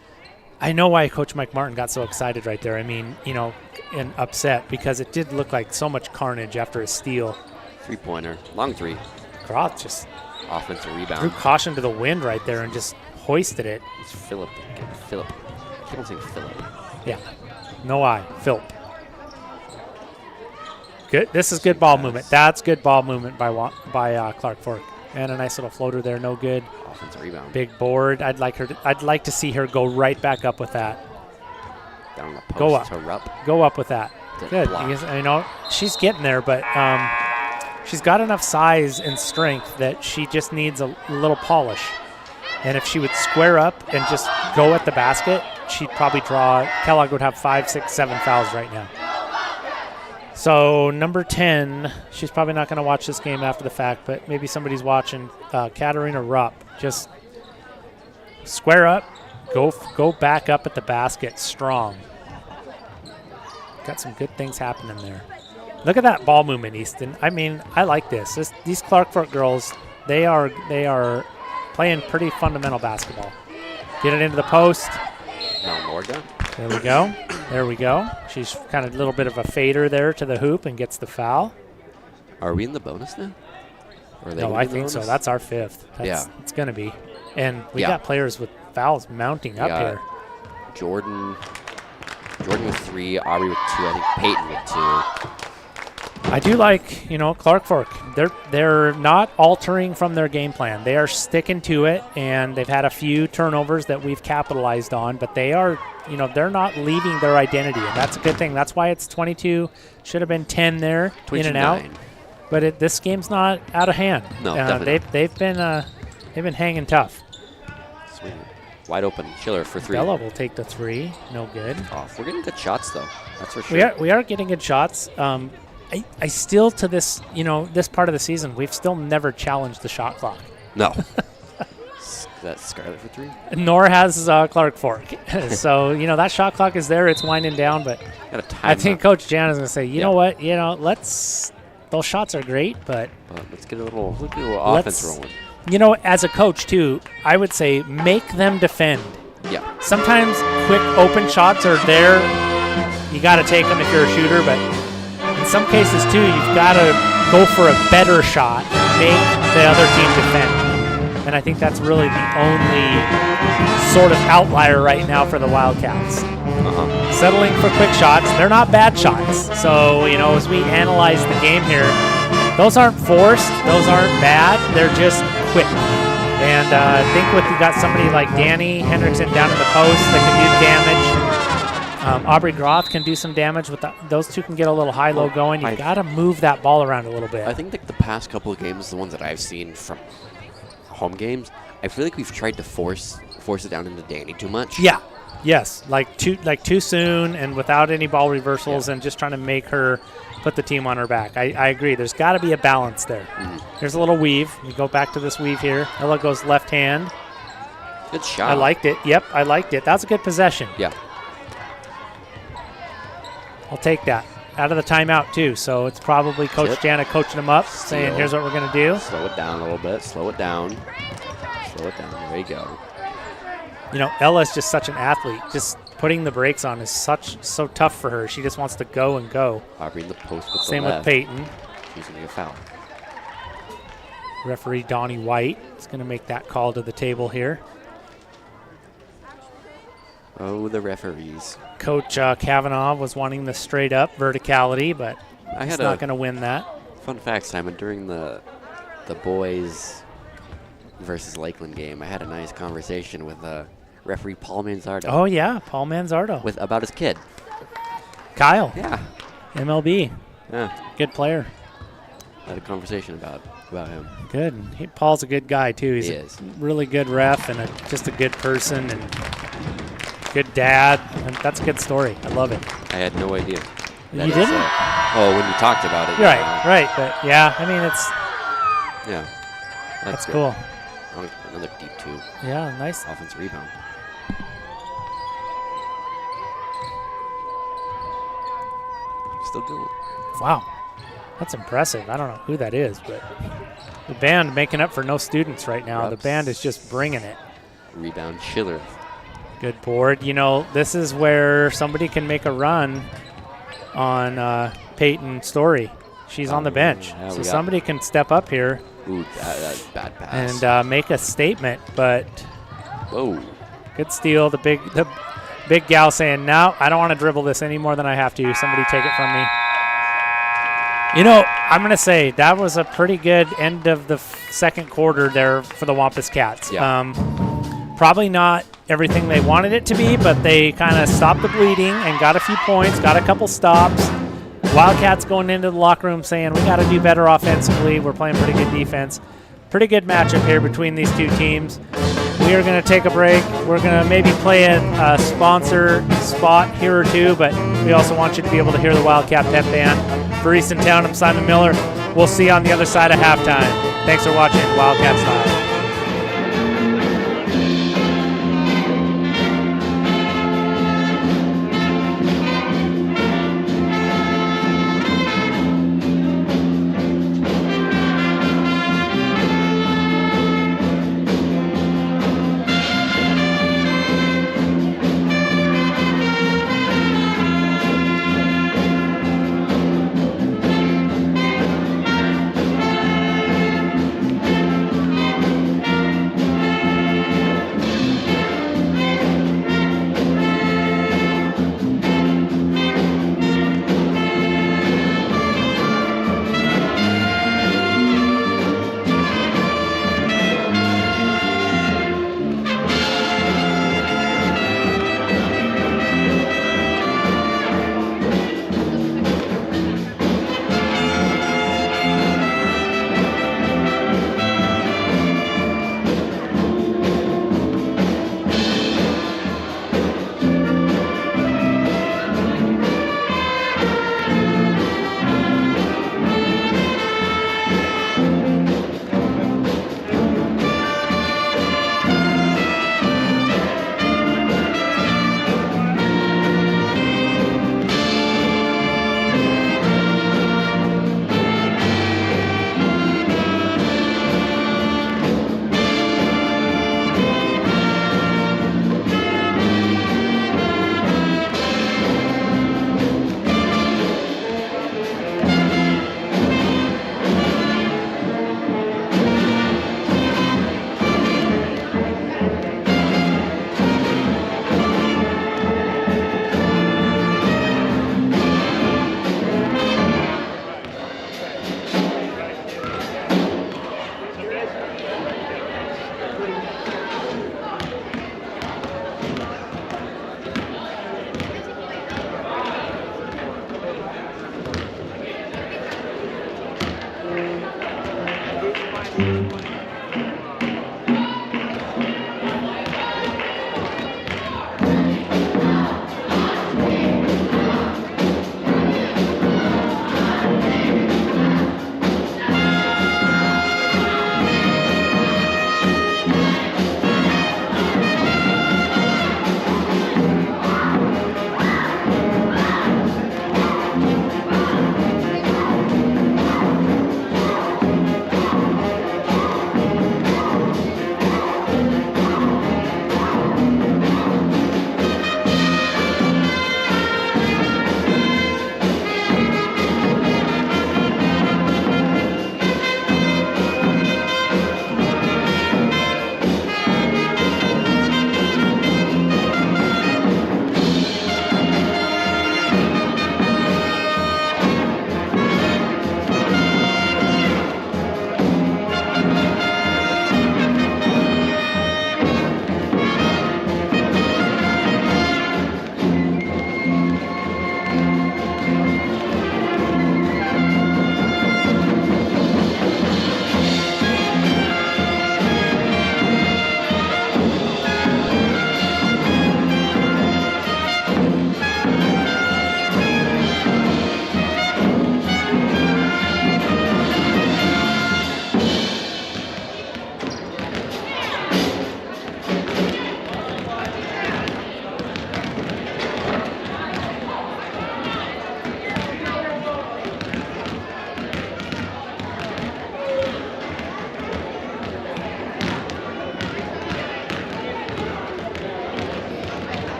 S1: I know why Coach Mike Martin got so excited right there. I mean, you know, and upset because it did look like so much carnage after a steal.
S2: 3-pointer, long three.
S1: Groth just
S2: Offensive
S1: threw
S2: rebound.
S1: caution to the wind right there and just hoisted it.
S2: It's Philip. I keep on saying Philip.
S1: Yeah, no I, Philp. Good. This is good ball movement. That's good ball movement by Clark Fork, and a nice little floater there. No good.
S2: Offensive rebound.
S1: Big board. I'd like to see her go right back up with that.
S2: Down on the post
S1: Go up.
S2: to Rupp.
S1: Go up with that.
S2: Good
S1: Good.
S2: block.
S1: Because, you know, she's getting there, but she's got enough size and strength that she just needs a little polish. And if she would square up and just go at the basket, she'd probably draw. Kellogg would have 5, 6, 7 fouls right now. So number 10, she's probably not going to watch this game after the fact, but maybe somebody's watching. Katarina Rupp, just square up, go back up at the basket strong. Got some good things happening there. Look at that ball movement, Easton. I mean, I like this. These Clark Fork girls, they are playing pretty fundamental basketball. Get it into the post.
S2: Morga.
S1: There we go. There we go. She's kind of a little bit of a fader there to the hoop and gets the foul.
S2: Are we in the bonus now? Or are they
S1: No,
S2: gonna
S1: I
S2: be in the
S1: think so.
S2: bonus?
S1: That's our 5th.
S2: Yeah.
S1: It's going to be. And we
S2: Yeah.
S1: got players with fouls mounting up
S2: got
S1: here.
S2: Jordan with 3, Aubrey with 2, I think Peyton with 2.
S1: I do like, you know, Clark Fork. They're not altering from their game plan. They are sticking to it, and they've had a few turnovers that we've capitalized on, but they are, you know, they're not leaving their identity, and that's a good thing. That's why it's 22. Should have been 10 there, in and out.
S2: 29.
S1: But this game's not out of hand.
S2: No, definitely
S1: they've been hanging tough.
S2: Swing. Wide open. Schiller for 3.
S1: Bella will take the 3. No good.
S2: Off. We're getting good shots, though. That's for sure.
S1: We are getting good shots. I still, to this, you know, this part of the season, we've still never challenged the shot clock.
S2: No. That's Scarlett for 3.
S1: Nor has Clark Fork. So, you know, that shot clock is there. It's winding down. But
S2: Got a time
S1: I think Coach Jan is going to say, you
S2: Yeah.
S1: know what? You know, those shots are great. But,
S2: let's get a little offense rolling.
S1: you know, as a coach, too, I would say make them defend.
S2: Yeah.
S1: Sometimes quick open shots are there. You got to take them if you're a shooter. But in some cases, too, you've got to go for a better shot and make the other team defend. And I think that's really the only sort of outlier right now for the Wildcats. Settling for quick shots. They're not bad shots. So, you know, as we analyze the game here, those aren't forced. Those aren't bad. They're just quick. And I think you got somebody like Danny Hendrickson down in the post that can do damage. Aubrey Groth can do some damage. Those two can get a little high-low going. You've got to move that ball around a little bit.
S2: I think like the past couple of games, the ones that I've seen from home games, I feel like we've tried to force it down into Danny too much.
S1: Yeah. Yes. Like too soon and without any ball reversals and just trying to make her put the team on her back. I agree. There's got to be a balance there. There's a little weave. We go back to this weave here. Ella goes left hand.
S2: Good shot.
S1: I liked it. Yep, I liked it. That's a good possession.
S2: Yeah.
S1: I'll take that. Out of the timeout, too. So it's probably Coach
S2: Chip.
S1: Jana coaching them up, saying,
S2: Steal.
S1: here's what we're going to do.
S2: Slow it down a little bit. Slow it down. Slow it down. There you go.
S1: You know, Ella's just such an athlete. Just putting the brakes on is so tough for her. She just wants to go and go.
S2: Aubrey in the post with
S1: Same
S2: the
S1: with
S2: left.
S1: Peyton.
S2: She's going to get a foul.
S1: Referee Donnie White is going to make that call to the table here.
S2: Oh, the referees.
S1: Coach Kavanaugh was wanting the straight-up verticality, but he's not going to win that.
S2: Fun fact, Simon, during the boys versus Lakeland game, I had a nice conversation with referee Paul Manzardo.
S1: Oh, yeah, Paul Manzardo.
S2: About his kid.
S1: Kyle.
S2: Yeah.
S1: MLB.
S2: Yeah.
S1: Good player.
S2: Had a conversation about him.
S1: Good. Paul's a good guy, too. He's
S2: He
S1: a
S2: is.
S1: really good ref and just a good person. And good dad. And that's a good story. I love it.
S2: I had no idea.
S1: You
S2: That is,
S1: didn't?
S2: oh, when you talked about it.
S1: Right. But yeah, I mean, it's
S2: Yeah.
S1: that's
S2: good.
S1: cool.
S2: Another deep two.
S1: Yeah, nice.
S2: Offensive rebound. Still going.
S1: Wow, that's impressive. I don't know who that is, but the band making up for no students right now. The band is just bringing it.
S2: Rebound, Schiller.
S1: Good board. You know, this is where somebody can make a run on Peyton Story. She's on the bench.
S2: Yeah,
S1: So somebody can step up here
S2: Ooh, that's bad pass.
S1: and make a statement, but
S2: Whoa.
S1: good steal. The big gal saying, no, I don't want to dribble this any more than I have to. Somebody take it from me. You know, I'm going to say that was a pretty good end of the second quarter there for the Wampus Cats.
S2: Yeah.
S1: Probably not everything they wanted it to be, but they kind of stopped the bleeding and got a few points, got a couple stops. Wildcats going into the locker room saying, we got to do better offensively. We're playing pretty good defense. Pretty good matchup here between these two teams. We are going to take a break. We're going to maybe play a sponsor spot here or two, but we also want you to be able to hear the Wildcat Pep Band. For Easton Town, I'm Simon Miller. We'll see you on the other side of halftime. Thanks for watching Wildcats Live.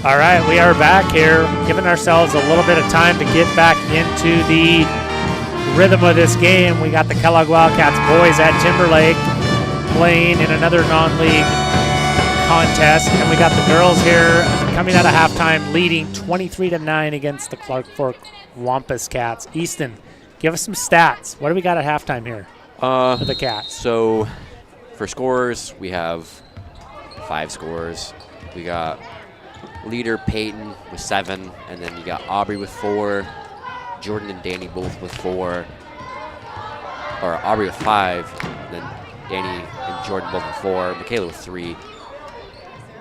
S1: All right, we are back here, giving ourselves a little bit of time to get back into the rhythm of this game. We got the Kellogg Wildcats boys at Timberlake playing in another non-league contest, and we got the girls here coming out of halftime leading 23-9 against the Clark Fork Wampus Cats. Easton, give us some stats. What do we got at halftime here for the Cats?
S2: So for scores, we have 5 scores. We got leader Peyton with 7, and then you got Aubrey with 4, Jordan and Danny both with 4, or Aubrey with 5, and then Danny and Jordan both with 4, Michaela with 3.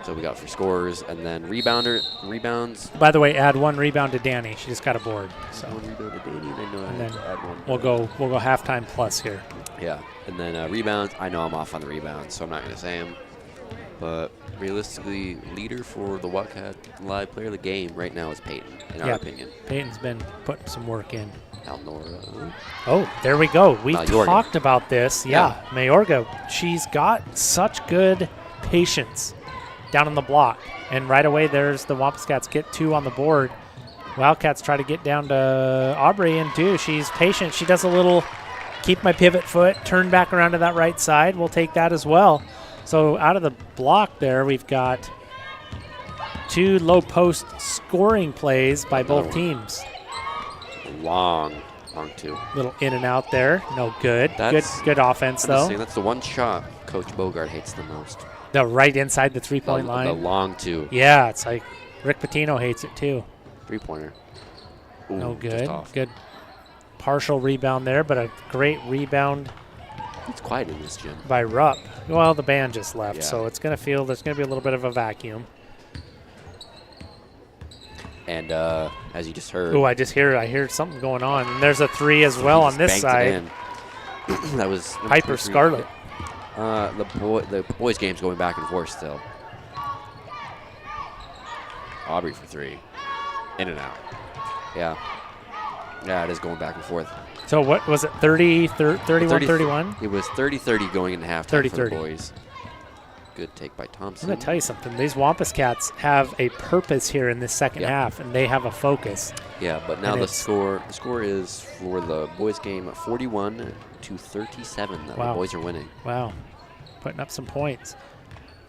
S2: So we got for scores, and then rebounds.
S1: By the way, add 1 rebound to Danny. She just got a board. So
S2: 1 rebound to Danny,
S1: and then
S2: add 1.
S1: we'll go halftime plus here.
S2: Yeah, and then rebounds. I know I'm off on the rebounds, so I'm not going to say them. But realistically, leader for the Wildcat Live player of the game right now is Peyton, in our opinion.
S1: Peyton's been putting some work in.
S2: Alnora.
S1: Oh, there we go. We've
S2: Mayorga.
S1: talked about this. Yeah, Mayorga. She's got such good patience down on the block. And right away, there's the Wampus Cats get 2 on the board. Wildcats try to get down to Aubrey, and she's patient. She does a little keep my pivot foot, turn back around to that right side. We'll take that as well. So out of the block there, we've got 2 low post scoring plays by both teams.
S2: Long 2.
S1: Little in and out there. No good.
S2: That's,
S1: good offense, though.
S2: That's the one shot Coach Bogart hates the most.
S1: The right inside the 3-point line.
S2: The long 2.
S1: Yeah, it's like Rick Pitino hates it, too.
S2: 3-pointer. Ooh,
S1: no good.
S2: Off.
S1: Good partial rebound there, but a great rebound.
S2: It's quiet in this gym.
S1: By Rupp. Well, the band just left,
S2: Yeah.
S1: so it's going to feel there's going to be a little bit of a vacuum.
S2: And as you just heard.
S1: Oh, I hear something going on. And there's a 3 as well on this side.
S2: That was
S1: Piper Scarlett.
S2: The boys' game's going back and forth still. Aubrey for 3. In and out. Yeah. Yeah, it is going back and forth.
S1: So what was it, 31-31?
S2: It was 30-30 going into halftime for the
S1: 30-30.
S2: boys. Good take by Thompson.
S1: I'm going to tell you something. These Wampus Cats have a purpose here in this second half, and they have a focus.
S2: Yeah, but now the score is for the boys' game 41-37. The boys are winning.
S1: Wow. Putting up some points.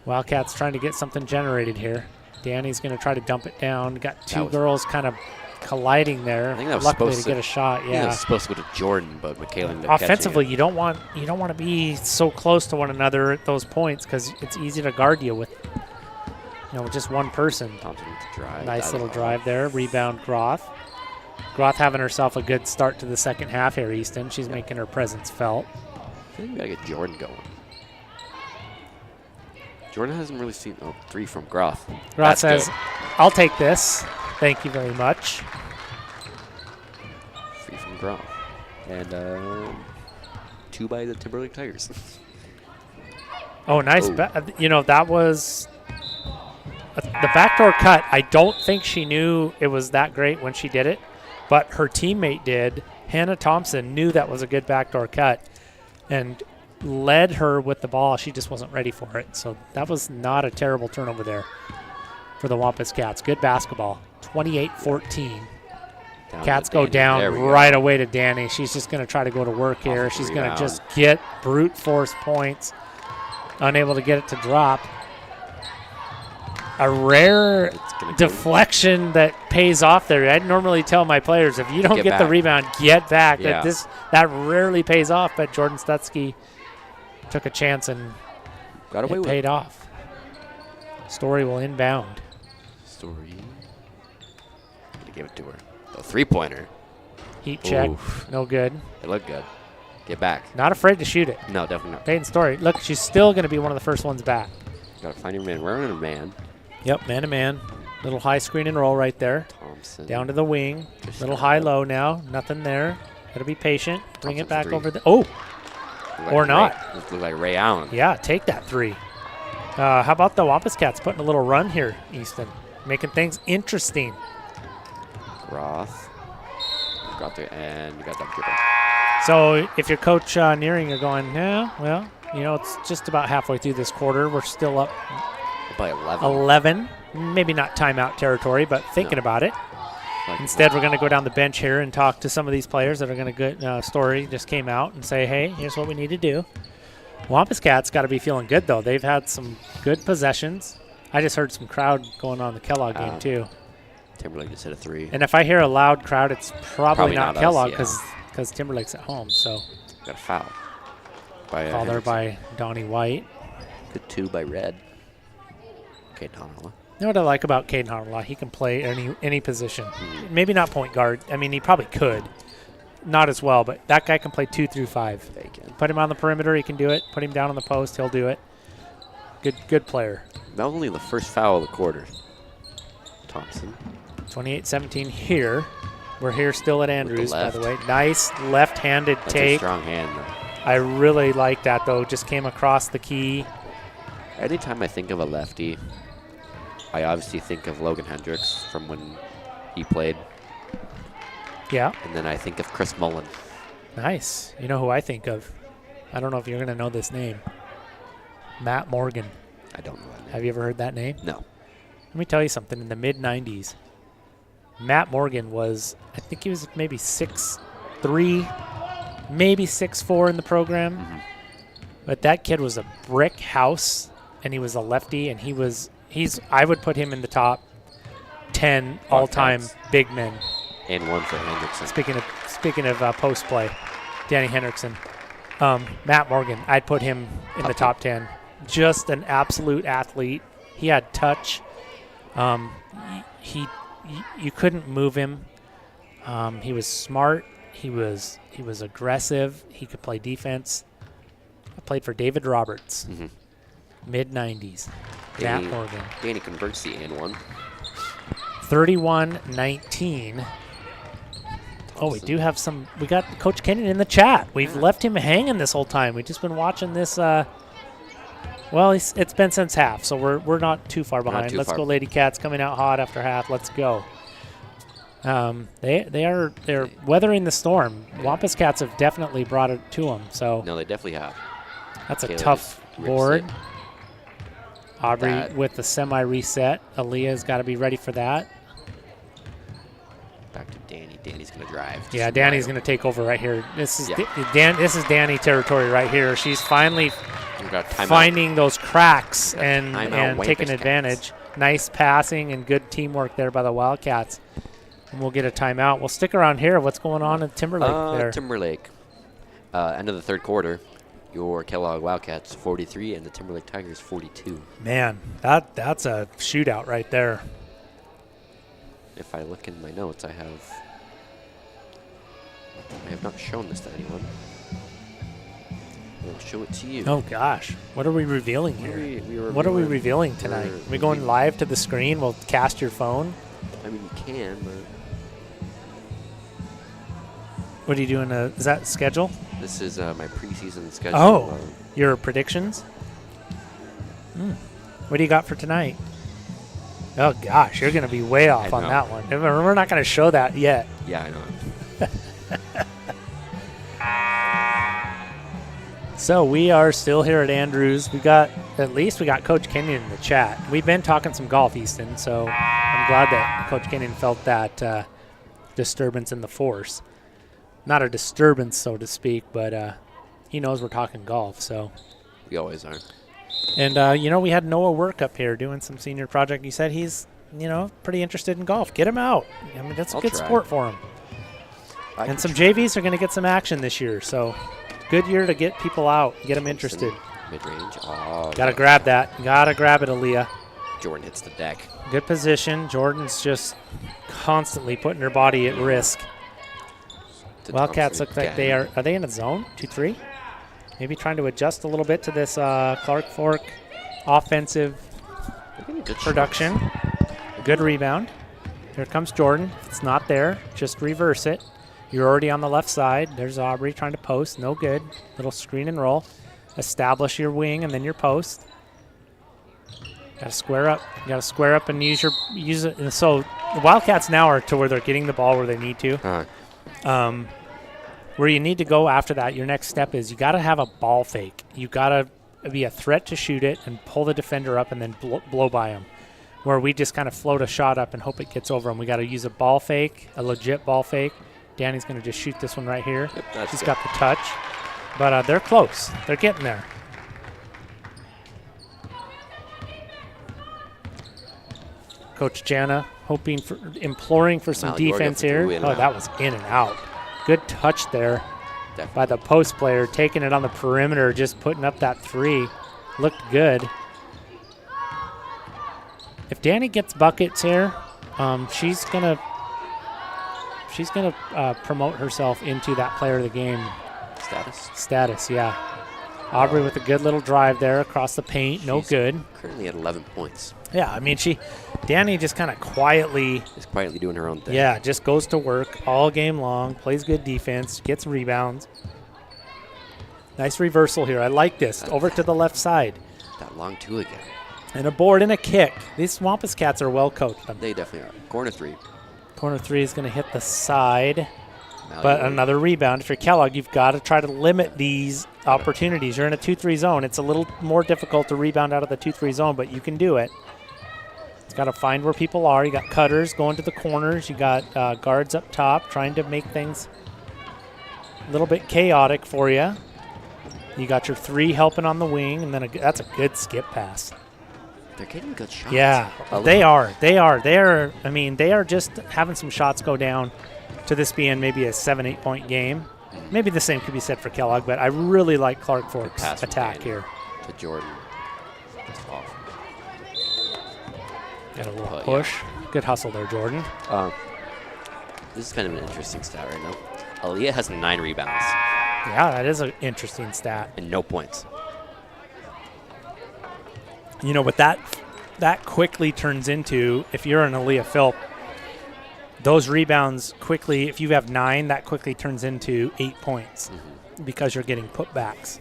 S1: Wildcats trying to get something generated here. Danny's going to try to dump it down. Got 2 girls kind of colliding there.
S2: I think that was
S1: luckily
S2: supposed
S1: to get a shot. Yeah,
S2: it was supposed to go to Jordan, but Michaela ended up
S1: offensively,
S2: catching it.
S1: you don't want to be so close to one another at those points because it's easy to guard you with just one person.
S2: Thompson with the drive.
S1: Nice little drive there. Rebound Groth. Groth having herself a good start to the second half here, Easton. She's making her presence felt.
S2: I think we gotta get Jordan going. Jordan hasn't really seen 3 from Groth.
S1: Groth says, "I'll take this. Thank you very much."
S2: 3 from Groth. And 2 by the Timberlake Tigers.
S1: Oh, nice. That was the backdoor cut. I don't think she knew it was that great when she did it, but her teammate did. Hannah Thompson knew that was a good backdoor cut and led her with the ball. She just wasn't ready for it. So that was not a terrible turnover there for the Wampus Cats. Good basketball. 28-14. Cats go down right away to Danny. She's just going to try to go to work here. She's going to just get brute force points. Unable to get it to drop. A rare deflection that pays off there. I'd normally tell my players, if you don't get the rebound, get back.
S2: Yeah.
S1: That rarely pays off, but Jordan Stutzky took a chance and
S2: got away with
S1: paid off. Story will inbound.
S2: Story. Gonna give it to her. A 3-pointer.
S1: Heat check.
S2: Oof.
S1: No good.
S2: It looked good. Get back.
S1: Not afraid to shoot it.
S2: No, definitely not.
S1: Peyton Story. Look, she's still going to be one of the first ones back.
S2: Gotta find your man. We're running a man.
S1: Yep, man-to-man. Little high screen and roll right there.
S2: Thompson.
S1: Down to the wing. Little high-low now. Nothing there. Gotta be patient. Bring it back over the. Or not.
S2: This looked like Ray Allen.
S1: Yeah, take that 3. How about the Wampus Cats putting a little run here, Easton? Making things interesting.
S2: Roth. Got there, and you got that dribble.
S1: So if you're Coach Nearing, you're going, yeah, well, it's just about halfway through this quarter. We're still up
S2: by 11.
S1: maybe not timeout territory, but thinking about it.
S2: Like,
S1: Instead, we're going to go down the bench here and talk to some of these players that are going to get story just came out and say, hey, here's what we need to do. Wampus Cats got to be feeling good, though. They've had some good possessions. I just heard some crowd going on in the Kellogg game, too.
S2: Timberlake just hit a 3.
S1: And if I hear a loud crowd, it's probably not Kellogg
S2: us,
S1: because Timberlake's at home. So
S2: got a foul.
S1: Call there by Donnie White.
S2: Good 2 by Red. Okay, Donald.
S1: You know what I like about Caden Hartlaw? He can play any position. Maybe not point guard. I mean, he probably could. Not as well, but that guy can play 2 through 5.
S2: They can.
S1: Put him on the perimeter, he can do it. Put him down on the post, he'll do it. Good player.
S2: That was only the first foul of the quarter. Thompson.
S1: 28-17 here. We're here still at Andrews, by the way.
S2: left.
S1: Nice left-handed
S2: That's
S1: take.
S2: a strong hand, though.
S1: I really like that, though. Just came across the key.
S2: Anytime I think of a lefty, I obviously think of Logan Hendricks from when he played.
S1: Yeah.
S2: And then I think of Chris Mullen.
S1: Nice. You know who I think of? I don't know if you're going to know this name. Matt Morgan.
S2: I don't know that name.
S1: Have you ever heard that name?
S2: No.
S1: Let me tell you something. In the mid-90s, Matt Morgan was, I think he was maybe 6'3", maybe 6'4" in the program.
S2: Mm-hmm.
S1: But that kid was a brick house, and he was a lefty, and I would put him in the top 10 all-time big men.
S2: And 1 for Hendrickson.
S1: Speaking of post play, Danny Hendrickson, Matt Morgan, I'd put him in the top 10. Just an absolute athlete. He had touch. You couldn't move him. He was smart. He was aggressive. He could play defense. I played for David Roberts, mid-90s. Matt Morgan.
S2: Danny converts the and 1.
S1: 31-19. Oh, we do have some. We got Coach Kenyon in the chat. We've left him hanging this whole time. We've just been watching this. Well, it's been since half, so we're not too far behind. Let's go, Lady Cats, coming out hot after half. Let's go. They're weathering the storm. Wampus Cats have definitely brought it to them. So
S2: No, they definitely have.
S1: that's a
S2: Kayla
S1: tough
S2: just rips
S1: board.
S2: it.
S1: Aubrey with the semi-reset. Aaliyah's got to be ready for that.
S2: Back to Danny. Danny's going to drive.
S1: Yeah, Danny's going to take over right here. This is
S2: Yeah.
S1: This is Danny territory right here. She's finally
S2: We've got timeout.
S1: finding those cracks
S2: We've got
S1: and
S2: timeout,
S1: taking
S2: Wampus
S1: advantage. Nice passing and good teamwork there by the Wildcats. And we'll get a timeout. We'll stick around here. What's going on in Timberlake there?
S2: Timberlake. End of the third quarter. Your Kellogg Wildcats 43 and the Timberlake Tigers 42.
S1: Man, that's a shootout right there.
S2: If I look in my notes, I have not shown this to anyone. We'll show it to you.
S1: Oh gosh, what are we revealing here? What are we revealing tonight? Are we going live to the screen? We'll cast your phone.
S2: I mean, you can, but
S1: What are you doing? Is that schedule?
S2: this is my preseason schedule.
S1: Oh, your predictions? What do you got for tonight? Oh gosh, you're going to be way off on that one. We're not going to show that yet.
S2: Yeah, I know.
S1: So we are still here at Andrews. At least we got Coach Kenyon in the chat. We've been talking some golf, Easton, so I'm glad that Coach Kenyon felt that disturbance in the force. Not a disturbance, so to speak, but he knows we're talking golf. So
S2: We always are.
S1: And, we had Noah Work up here doing some senior project. He said he's, pretty interested in golf. Get him out. I mean, that's a good sport for him. And some JVs are going to get some action this year. So good year to get people out, get them interested.
S2: Mid-range. Oh,
S1: Got to grab that. Got to grab it, Aaliyah.
S2: Jordan hits the deck.
S1: Good position. Jordan's just constantly putting her body at risk. Wildcats look like they are they in a zone? 2-3? Maybe trying to adjust a little bit to this Clark Fork offensive production. Good rebound. Here comes Jordan. If it's not there, just reverse it. You're already on the left side. There's Aubrey trying to post. No good. Little screen and roll. Establish your wing and then your post. Got to square up. You got to square up and use it. And so the Wildcats now are to where they're getting the ball where they need to. Where you need to go after that, your next step is you got to have a ball fake. You got to be a threat to shoot it and pull the defender up and then blow by him. where we just kind of float a shot up and hope it gets over them. We got to use a ball fake, a legit ball fake. Danny's going to just shoot this one right here.
S2: Yep,
S1: She's got the touch. But they're close. They're getting there. Coach Jana imploring for some defense here. Oh, that was in and out. Good touch there by the post player, taking it on the perimeter, just putting up that 3. Looked good. If Danny gets buckets here, she's gonna promote herself into that player of the game status. Yeah. Aubrey with a good little drive there across the paint. No good.
S2: Currently at 11 points.
S1: Yeah, I mean, Danny just kind of quietly
S2: doing her own thing.
S1: Yeah, just goes to work all game long, plays good defense, gets rebounds. Nice reversal here. I like this. Over to the left side.
S2: That long 2 again.
S1: And a board and a kick. These Wampus Cats are well coached.
S2: They definitely are. Corner 3.
S1: Corner 3 is going to hit the side. But another rebound. If you're Kellogg, you've got to try to limit these opportunities. You're in a 2-3 zone. It's a little more difficult to rebound out of the 2-3 zone, but you can do it. It's got to find where people are. You got cutters going to the corners. You got guards up top trying to make things a little bit chaotic for you. You got your 3 helping on the wing, and then that's a good skip pass.
S2: They're getting good shots.
S1: Yeah, they are. They are just having some shots go down to this being maybe a 7-8 point game. Maybe the same could be said for Kellogg, but I really like Clark Fork's attack here.
S2: To Jordan. That's off.
S1: Got a little push. Yeah. Good hustle there, Jordan.
S2: This is kind of an interesting stat right now. Aaliyah has 9 rebounds.
S1: Yeah, that is an interesting stat.
S2: And no points.
S1: You know what that quickly turns into, if you're an Aaliyah Philp, those rebounds quickly, if you have 9, that quickly turns into 8 points because you're getting putbacks.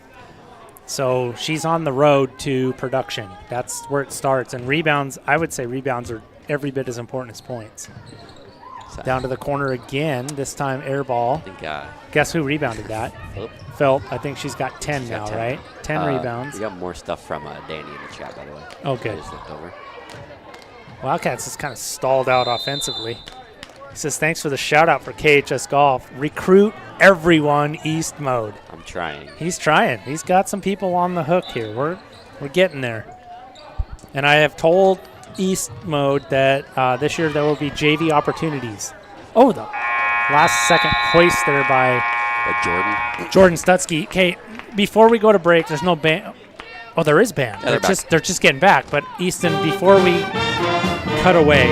S1: So she's on the road to production. That's where it starts. And rebounds, I would say rebounds are every bit as important as points. Down to the corner again, this time air ball. Guess who rebounded that? Philp. I think she's got 10 now, 10. Right? 10 rebounds.
S2: We got more stuff from Danny in the chat, by the way.
S1: Oh, good.
S2: I just looked over.
S1: Wildcats is kind of stalled out offensively. He says, thanks for the shout-out for KHS Golf. Recruit everyone East mode.
S2: I'm trying.
S1: He's trying. He's got some people on the hook here. We're getting there. And I have told East mode that this year there will be JV opportunities. Oh, the last second hoist there by Jordan Stutzky. Okay, before we go to break, there's no band. Oh, there is band.
S2: Yeah,
S1: they're just getting back. But Easton, before we cut away,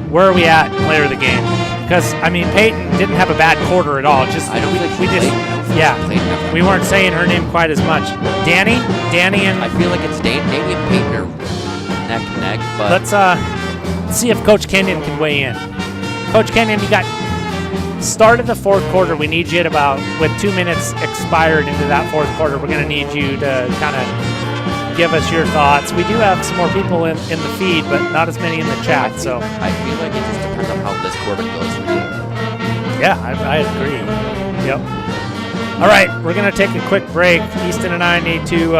S1: where are we at, player of the game? Because I mean, Peyton didn't have a bad quarter at all. We weren't saying her name quite as much. Danny, and
S2: I feel like it's Danny and Peyton are neck and neck. But
S1: let's see if Coach Kenyon can weigh in. Coach Kenyon, you got start of the 4th quarter. We need you with 2 minutes expired into that 4th quarter. We're going to need you to kind of give us your thoughts. We do have some more people in the feed, but not as many in the chat.
S2: I feel like it just depends on how this quarter goes for you.
S1: Yeah, I agree. Yep. All right, we're going to take a quick break. Easton and I need to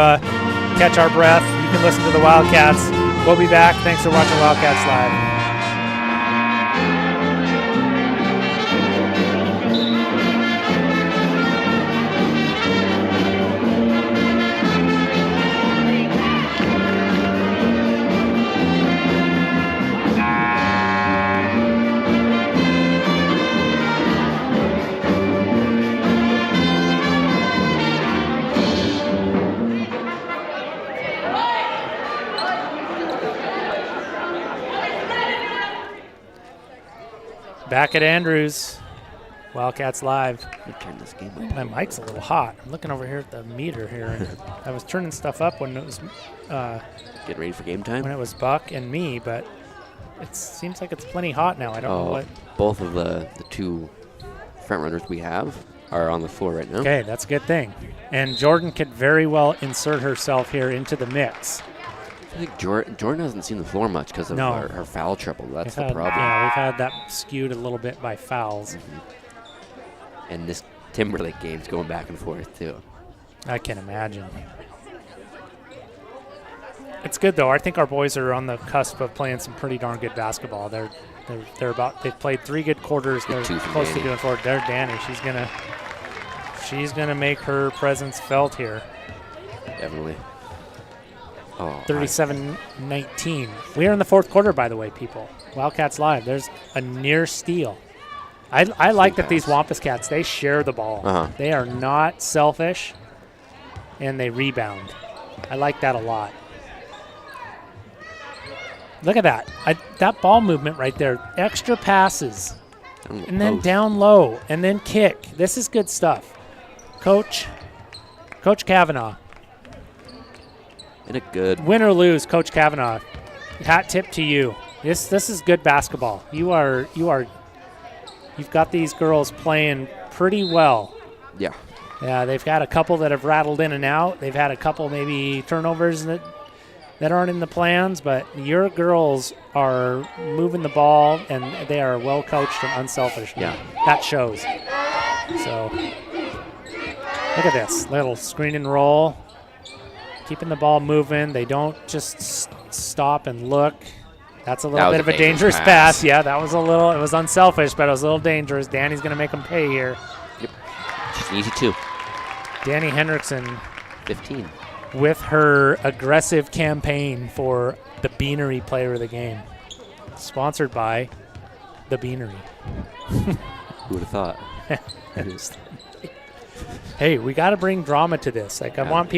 S1: catch our breath. You can listen to the Wildcats. We'll be back. Thanks for watching Wildcats Live. Back at Andrews, Wildcats Live.
S2: Turn this game
S1: My mic's a little hot. I'm looking over here at the meter here. And I was turning stuff up when it was
S2: getting ready for game time.
S1: When it was Buck and me, but it seems like it's plenty hot now. I don't know what.
S2: Both of the 2 front runners we have are on the floor right now.
S1: Okay, that's a good thing. And Jordan could very well insert herself here into the mix.
S2: I think Jordan hasn't seen the floor much because of her foul trouble. That's the problem.
S1: Yeah, we've had that skewed a little bit by fouls.
S2: And this Timberlake game's going back and forth, too.
S1: I can imagine. It's good though. I think our boys are on the cusp of playing some pretty darn good basketball. They've played 3 good quarters. They're close to doing 4. There's Danny. She's gonna make her presence felt here.
S2: Definitely. Oh,
S1: 37-19. We are in the 4th quarter, by the way, people. Wildcats Live. There's a near steal. I like that these Wampus Cats, they share the ball. They are not selfish, and they rebound. I like that a lot. Look at that. That ball movement right there. Extra passes. And then down low. And then kick. This is good stuff. Coach Kavanaugh.
S2: In a good.
S1: Win or lose, Coach Kavanaugh. Hat tip to you. This is good basketball. You've got these girls playing pretty well.
S2: Yeah.
S1: Yeah, they've got a couple that have rattled in and out. They've had a couple maybe turnovers that aren't in the plans, but your girls are moving the ball, and they are well coached and unselfish.
S2: Yeah.
S1: That shows. So look at this little screen and roll, keeping the ball moving. They don't just stop and look. That's a little bit of a dangerous pass. Yeah, it was unselfish, but it was a little dangerous. Danny's going to make them pay here.
S2: Yep. Just an easy 2.
S1: Danny Hendrickson.
S2: 15.
S1: With her aggressive campaign for the Beanery Player of the Game. Sponsored by the Beanery.
S2: Who would have thought?
S1: Hey, we got to bring drama to this. Like, we want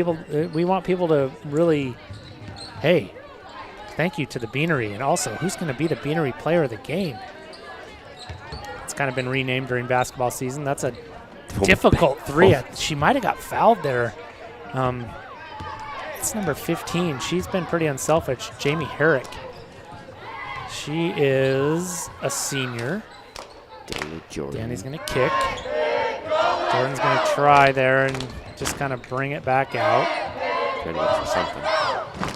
S1: people to really, hey, thank you to the Beanery. And also, who's going to be the Beanery Player of the Game? It's kind of been renamed during basketball season. That's a difficult 3. She might have got fouled there. It's number 15. She's been pretty unselfish. Jamie Herrick. She is a senior. Danny's going to kick. Jordan's going to try there and just kind of bring it back out.
S2: Trying to look for something.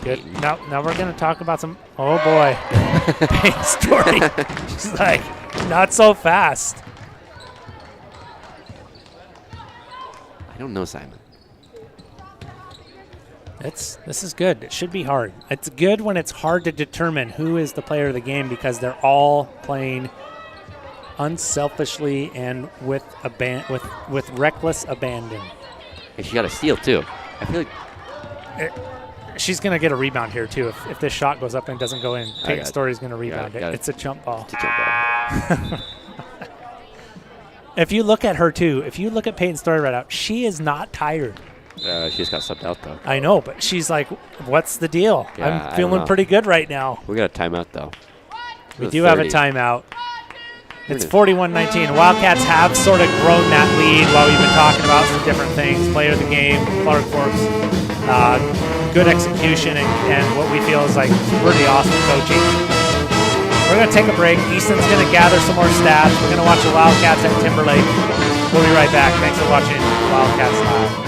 S1: Good. Now we're going to talk about some. Oh boy, Payne's story. She's like, not so fast.
S2: I don't know, Simon.
S1: This is good. It should be hard. It's good when it's hard to determine who is the player of the game because they're all playing unselfishly and with reckless abandon.
S2: And she got a steal too. I feel like
S1: she's going to get a rebound here too. If this shot goes up and doesn't go in, Peyton Story's going to rebound it. It's a jump ball.
S2: It's a jump ball.
S1: If you look at her too, if you look at Peyton Story right out, she is not tired.
S2: She just got subbed out though.
S1: I know, but she's like, what's the deal?
S2: Yeah,
S1: I'm feeling pretty good right now.
S2: We got a timeout though.
S1: We do have a timeout. It's 41-19. Wildcats have sort of grown that lead while we've been talking about some different things. Player of the game, Clark Forbes, good execution, and what we feel is like pretty awesome coaching. We're going to take a break. Easton's going to gather some more stats. We're going to watch the Wildcats at Timberlake. We'll be right back. Thanks for watching Wildcats Live.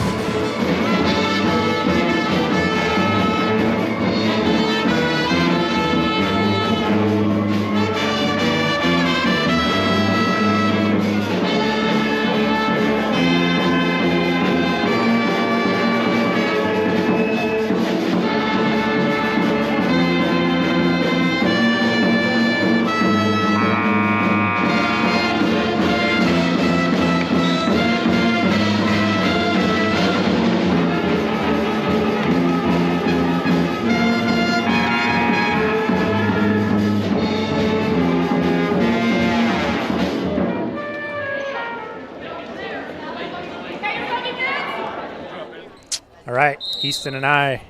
S1: All right, Easton and I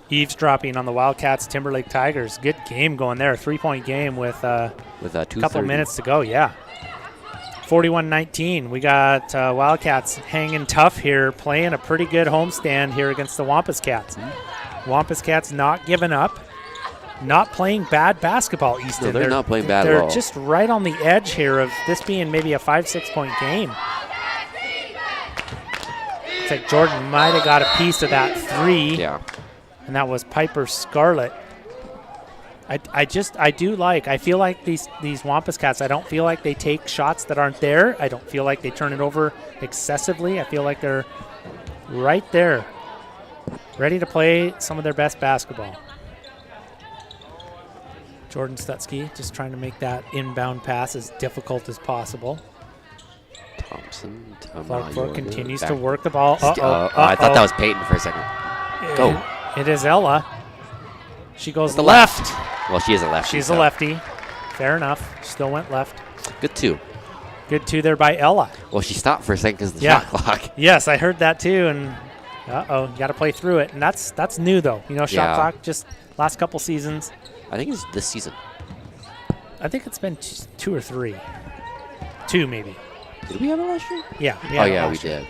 S1: eavesdropping on the Wildcats Timberlake Tigers. Good game going there. 3-point game with a couple minutes to go. Yeah. 41-19. We got Wildcats hanging tough here, playing a pretty good homestand here against the Wampus Cats. Wampus Cats not giving up, not playing bad basketball, Easton.
S2: No, they're not playing bad at all.
S1: They're just right on the edge here of this being maybe a 5-6 point game. Like Jordan might have got a piece of that 3.
S2: Yeah.
S1: And that was Piper Scarlett. I feel like these Wampus Cats, I don't feel like they take shots that aren't there. I don't feel like they turn it over excessively. I feel like they're right there, ready to play some of their best basketball. Jordan Stutzky just trying to make that inbound pass as difficult as possible.
S2: Thompson.
S1: Clark Ford continues
S2: back.
S1: to work the ball.
S2: I thought that was Peyton for a second. Go.
S1: It is Ella. She goes
S2: The
S1: left.
S2: Well, she is a lefty.
S1: She's a lefty. Fair enough. Still went left.
S2: Good 2.
S1: Good 2 there by Ella.
S2: Well, she stopped for a second because of the
S1: Yeah.
S2: shot clock.
S1: Yes, I heard that too. And you got to play through it. And that's new though. You know, shot clock just last couple seasons.
S2: I think it's this season.
S1: I think it's been 2 or 3. 2 maybe.
S2: Did we have it last year?
S1: Yeah.
S2: We did.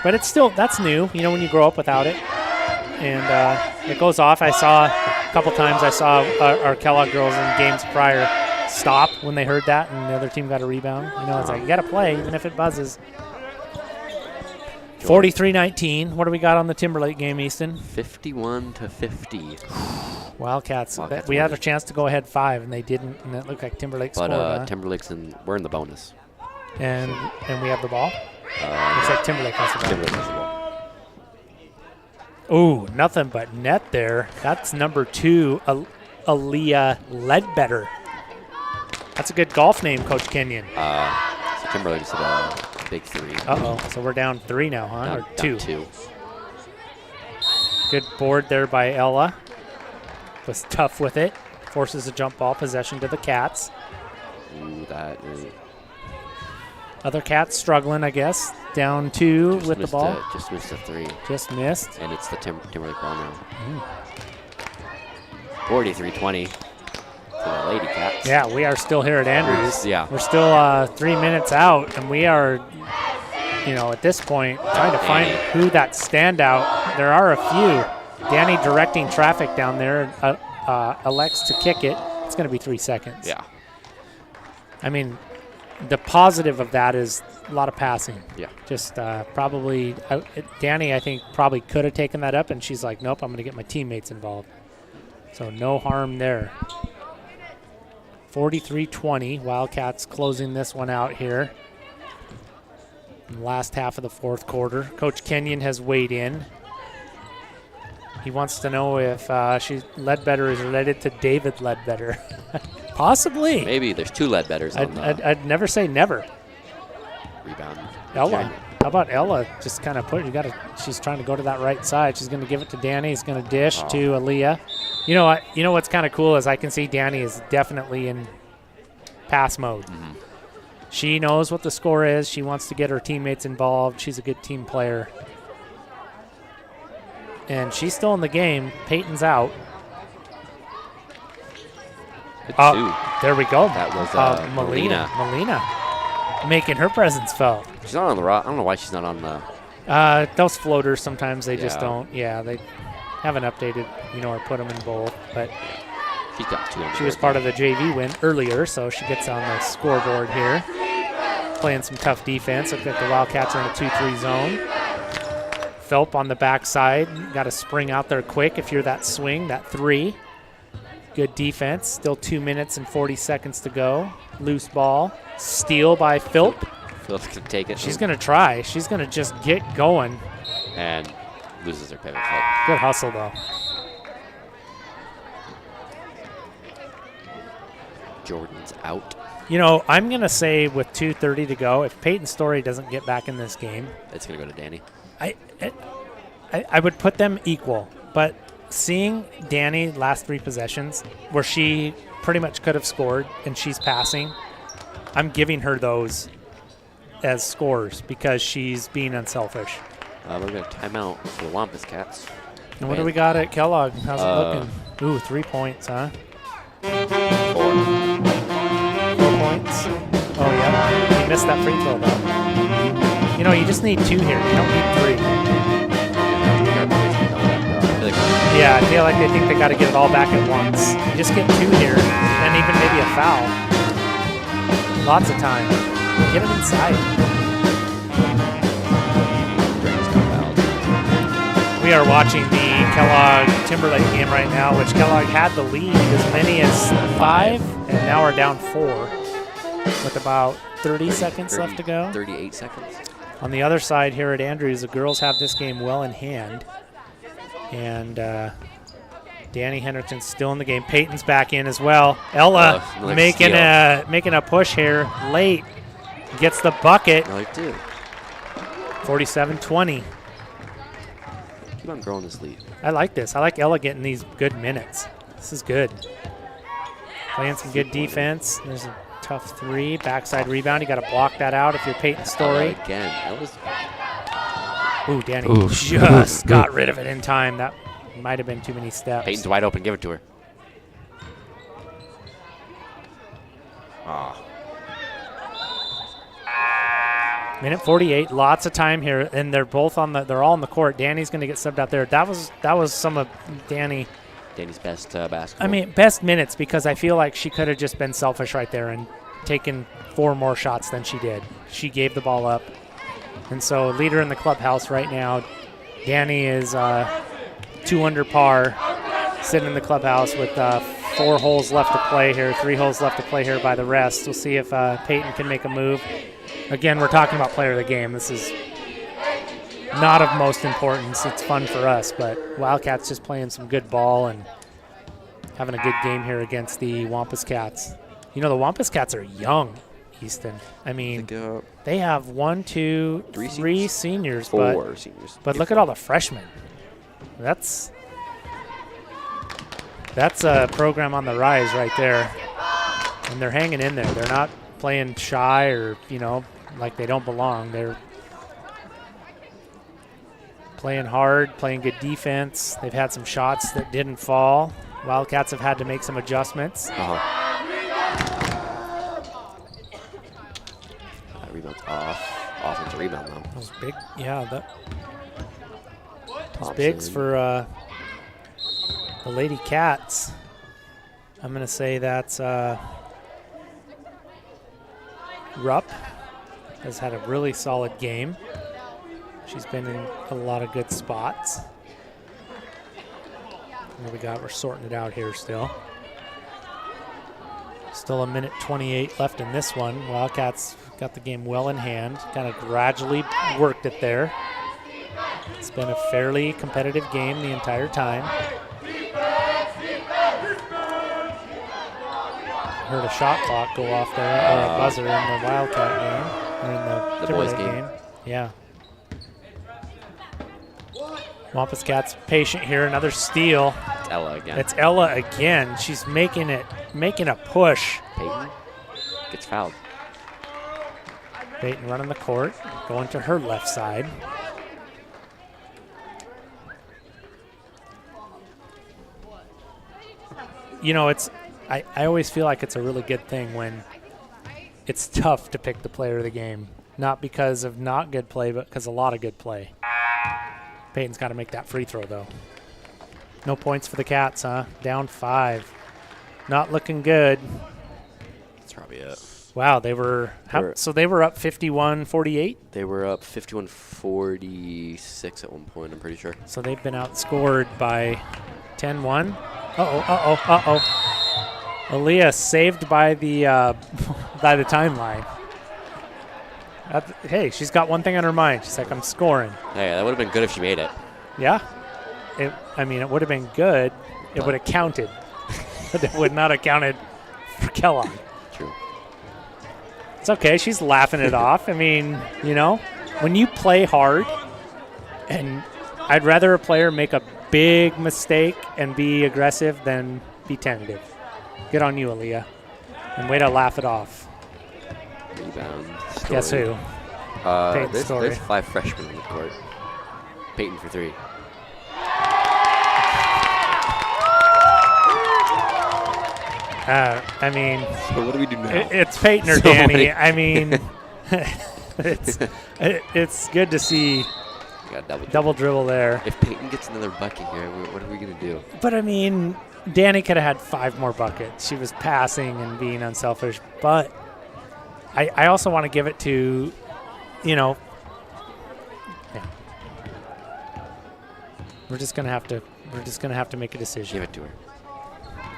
S1: But it's still, that's new, you know, when you grow up without it. And it goes off. I saw a couple times, I saw our Kellogg girls in games prior stop when they heard that and the other team got a rebound. You know, it's like, you got to play even if it buzzes. 43-19. What do we got on the Timberlake game, Easton?
S2: 51-50.
S1: Wildcats.
S2: Wildcats
S1: We had a
S2: won.
S1: chance to go ahead 5, and they didn't, and it looked like Timberlake
S2: But
S1: scored.
S2: Timberlake's we're in the bonus.
S1: And we have the ball. Looks like Timberlake has the ball.
S2: Timberlake has the ball.
S1: Ooh, nothing but net there. That's number 2, Aaliyah Ledbetter. That's a good golf name, Coach Kenyon.
S2: So Timberlake's at a big 3.
S1: Uh-oh, so we're down 3 now, huh?
S2: Down,
S1: Or 2.
S2: Down 2.
S1: Good board there by Ella. Was tough with it. Forces a jump ball possession to the Cats.
S2: Ooh, that is...
S1: Other Cats struggling, I guess. Down 2 with the ball.
S2: Just missed a 3.
S1: Just missed.
S2: And it's the Timberlake ball now. 43-20 for the Lady Cats.
S1: Yeah, we are still here at Andrews.
S2: Yeah.
S1: We're still 3 minutes out, and we are, you know, at this point, trying to find who that standout. There are a few. Danny directing traffic down there, elects to kick it. It's going to be 3 seconds.
S2: Yeah.
S1: I mean, the positive of that is a lot of passing.
S2: Yeah.
S1: Just probably, Danny, I think, probably could have taken that up, and she's like, nope, I'm going to get my teammates involved. So no harm there. 43-20, Wildcats closing this one out here. In the last half of the 4th quarter. Coach Kenyon has weighed in. He wants to know if Ledbetter is related to David Ledbetter. Possibly.
S2: Maybe there's 2 Ledbetters on the
S1: I'd never say never.
S2: rebound.
S1: Ella. How about Ella just kind of she's trying to go to that right side. She's going to give it to Danny. He's going to dish to Aaliyah. You know what? You know what's kind of cool is I can see Danny is definitely in pass mode.
S2: Mm-hmm.
S1: She knows what the score is. She wants to get her teammates involved. She's a good team player. And she's still in the game. Peyton's out.
S2: Good 2.
S1: There we go.
S2: That was Melina.
S1: Melina making her presence felt.
S2: She's not on the rock. I don't know why she's not on the...
S1: Those floaters, sometimes they just
S2: Yeah.
S1: don't. Yeah, they haven't updated, or put them in both. But
S2: She's got 2 on the
S1: she was
S2: board.
S1: part of the JV win earlier, so she gets on the scoreboard here. Playing some tough defense. Looks like the Wildcats are in a 2-3 zone. Phelp on the backside. Got to spring out there quick if you're that swing, that 3. Good defense. Still 2 minutes and 40 seconds to go. Loose ball. Steal by Phelp.
S2: Phillips can take it.
S1: She's going to try. She's going to just get going.
S2: And loses her pivot foot.
S1: Good hustle, though.
S2: Jordan's out.
S1: I'm going to say with 2:30 to go, if Peyton Story doesn't get back in this game,
S2: It's going to go to Danny.
S1: I would put them equal. But seeing Danny last 3 possessions where she pretty much could have scored and she's passing, I'm giving her those as scores because she's being unselfish.
S2: We're going to timeout for the Wampus Cats.
S1: And what do we got at Kellogg? How's it looking? Ooh, 3 points, huh?
S2: 4.
S1: 4 points. Oh, yeah. He missed that free throw, though. You just need 2 here. You don't need 3. Yeah, I feel like they think they got to get it all back at once. You just get 2 here, and even maybe a foul. Lots of time. Get it inside. We are watching the Kellogg Timberlake game right now, which Kellogg had the lead as many as 5, and now are down 4 with about 30 seconds left to go.
S2: 38 seconds.
S1: On the other side here at Andrews, the girls have this game well in hand. And Danny Henderson's still in the game. Peyton's back in as well. Ella making a push here late. Gets the bucket.
S2: Another 2.
S1: 47-20.
S2: Keep on growing this lead.
S1: I like this. I like Ella getting these good minutes. This is good. Playing some good defense. There's a tough 3. Backside rebound. You got to block that out if you're Peyton Story.
S2: Ella again.
S1: Ooh, Danny just got rid of it in time. That might have been too many steps.
S2: Peyton's wide open. Give it to her.
S1: Minute 48, lots of time here, and they're both on the. They're all on the court. Danny's going to get subbed out there. That was some of Danny's
S2: best basketball.
S1: I mean, best minutes, because I feel like she could have just been selfish right there and taken 4 more shots than she did. She gave the ball up, and so leader in the clubhouse right now. Danny is 2 under par, sitting in the clubhouse with 4 holes left to play here, 3 holes left to play here by the rest. We'll see if Peyton can make a move. Again, we're talking about player of the game. This is not of most importance. It's fun for us, but Wildcats just playing some good ball and having a good game here against the Wampus Cats. You know, the Wampus Cats are young, Easton. I mean, they have 3 seniors,
S2: 4 seniors.
S1: But look at all the freshmen. That's a program on the rise right there, and they're hanging in there. They're not playing shy or, like they don't belong. They're playing hard, playing good defense. They've had some shots that didn't fall. Wildcats have had to make some adjustments.
S2: That rebound's off. Offensive rebound, though.
S1: That was big. Yeah, those bigs for the Lady Cats. I'm going to say that's Rupp has had a really solid game. She's been in a lot of good spots. What we got? We're sorting it out here still. Still a minute 28 left in this one. Wildcats got the game well in hand. Kind of gradually worked it there. It's been a fairly competitive game the entire time. Heard a shot clock go off there, or a buzzer in the Wildcat game, or in the
S2: boys game.
S1: Yeah. Wampus Cats patient here. Another steal.
S2: It's Ella again.
S1: It's Ella again. She's making a push.
S2: Peyton gets fouled.
S1: Peyton running the court, going to her left side. I always feel like it's a really good thing when it's tough to pick the player of the game. Not because of not good play, but because a lot of good play. Peyton's got to make that free throw, though. No points for the Cats, huh? Down 5. Not looking good.
S2: That's probably it.
S1: Wow, they were up 51-48?
S2: They were up 51-46 at one point, I'm pretty sure.
S1: So they've been outscored by 10-1. Uh-oh. Aaliyah saved by the timeline. Hey, she's got one thing on her mind. She's like, I'm scoring.
S2: Hey, that would have been good if she made it.
S1: Yeah? It would have been good. It would have counted. But it would not have counted for Kellogg.
S2: True.
S1: It's okay. She's laughing it off. I mean, when you play hard, and I'd rather a player make a big mistake and be aggressive than be tentative. Good on you, Aaliyah. And way to laugh it off.
S2: Rebound. Story.
S1: Guess who?
S2: There's 5 freshmen on the court. Peyton for 3.
S1: So
S2: what do we do now?
S1: It's Peyton or Danny. It's good to see double dribble there.
S2: If Peyton gets another bucket here, what are we going to do?
S1: But, Danny could have had 5 more buckets. She was passing and being unselfish. But I also want to give it to, yeah. We're just gonna have to make a decision.
S2: Give it to her.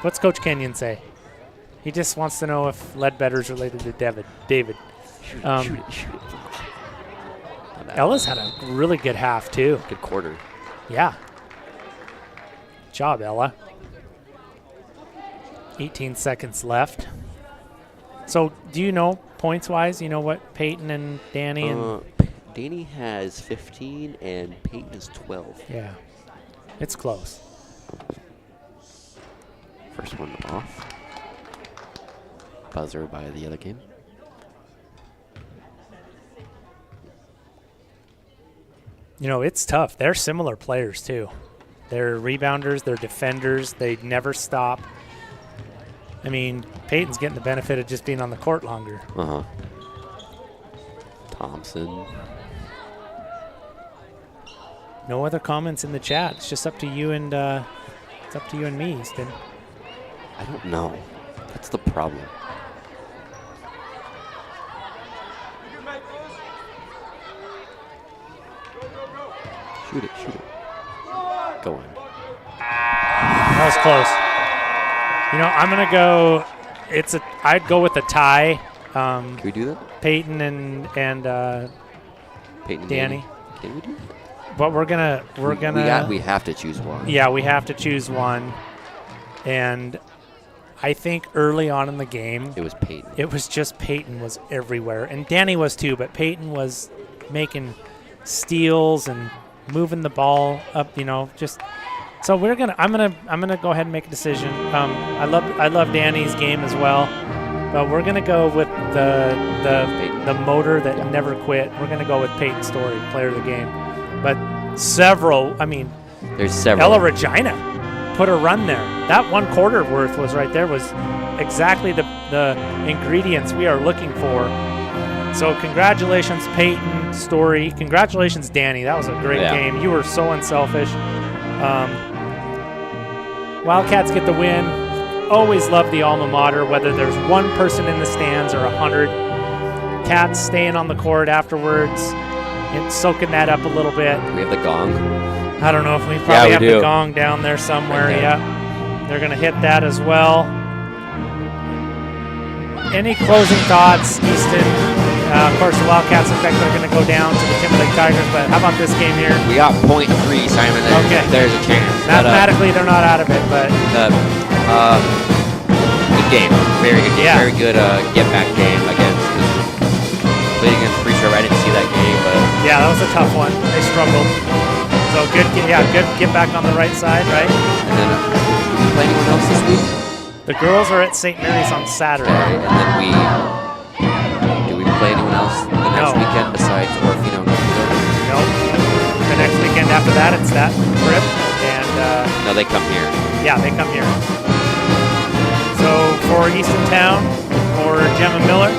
S1: What's Coach Kenyon say? He just wants to know if Ledbetter's related to David.
S2: Shoot it.
S1: Ella's had a really good half too.
S2: Good quarter.
S1: Yeah. Good job, Ella. 18 seconds left. So do you know, points-wise, you know what Peyton and Danny and...
S2: Danny has 15 and Peyton has 12.
S1: Yeah, it's close.
S2: First one off. Buzzer by the other game.
S1: You know, it's tough. They're similar players, too. They're rebounders, they're defenders, they never stop. I mean, Peyton's getting the benefit of just being on the court longer.
S2: Uh-huh. Thompson.
S1: No other comments in the chat. It's just up to you and it's up to you and me, Easton.
S2: I don't know. That's the problem. Shoot it, shoot it. Go on.
S1: That was close. You know, I'm gonna go. I'd go with a tie.
S2: Can we do that?
S1: Peyton and
S2: Peyton and
S1: Danny.
S2: Can we do that?
S1: But we're gonna.
S2: We have to choose one.
S1: Yeah, we have to choose one. And I think early on in the game,
S2: It was Peyton.
S1: it was just Peyton was everywhere, and Danny was too. But Peyton was making steals and moving the ball up. You know, just. So I'm gonna go ahead and make a decision. I love Danny's game as well, but we're gonna go with the motor that never quit. We're gonna go with Peyton Story, player of the game. But there's several. Ella Regina put a run there. That 1 quarter worth was right there. Was exactly the ingredients we are looking for. So congratulations, Peyton Story. Congratulations, Danny. That was a great game. You were so unselfish. Wildcats get the win. Always love the alma mater, whether there's one person in the stands or 100. Cats staying on the court afterwards and soaking that up a little bit.
S2: We have the gong.
S1: I don't know if we probably have
S2: do.
S1: the gong down there somewhere.
S2: Right there.
S1: Yeah, they're going to hit that as well. Any closing thoughts, Easton? Of course, the Wildcats, in fact, are going to go down to the Timberlake Tigers, but how about this game here?
S2: We got .3, Simon. There's a chance.
S1: Mathematically, they're not out of it, but...
S2: good game. Very good game.
S1: Yeah.
S2: Very good get-back game against... Played against Free Shore. I didn't see that game, but...
S1: Yeah, that was a tough one. They struggled. So good get back on the right side, right?
S2: And then, did we play anyone else this week?
S1: The girls are at St. Mary's on Saturday.
S2: Okay, and then do we play anyone else the next weekend besides Orfino?
S1: Nope. The next weekend after that, it's that trip, and
S2: no, they come here.
S1: Yeah, they come here. So for Easton Town, for Gemma Miller,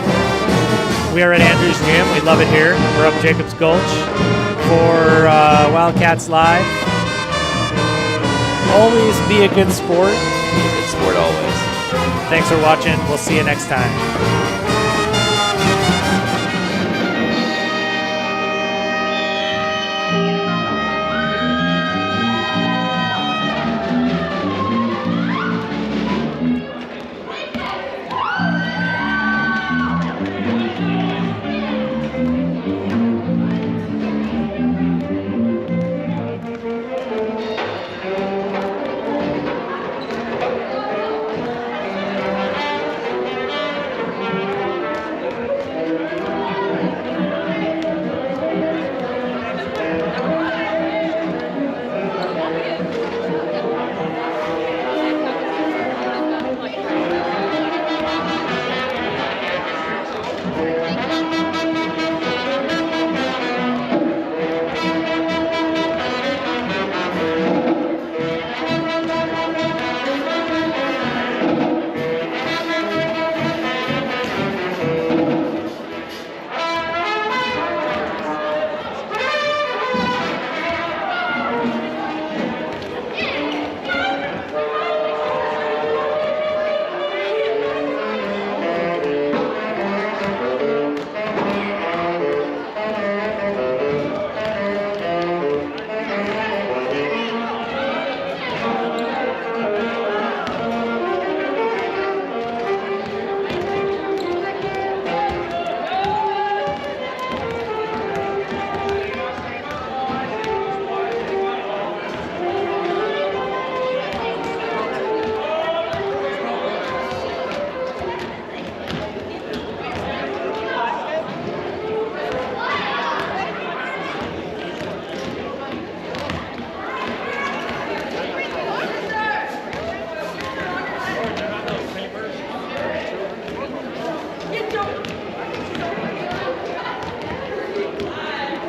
S1: we are at Andrews Gym. We love it here. We're up Jacobs Gulch. For Wildcats Live, always be a good sport.
S2: Be a good sport always.
S1: Thanks for watching. We'll see you next time.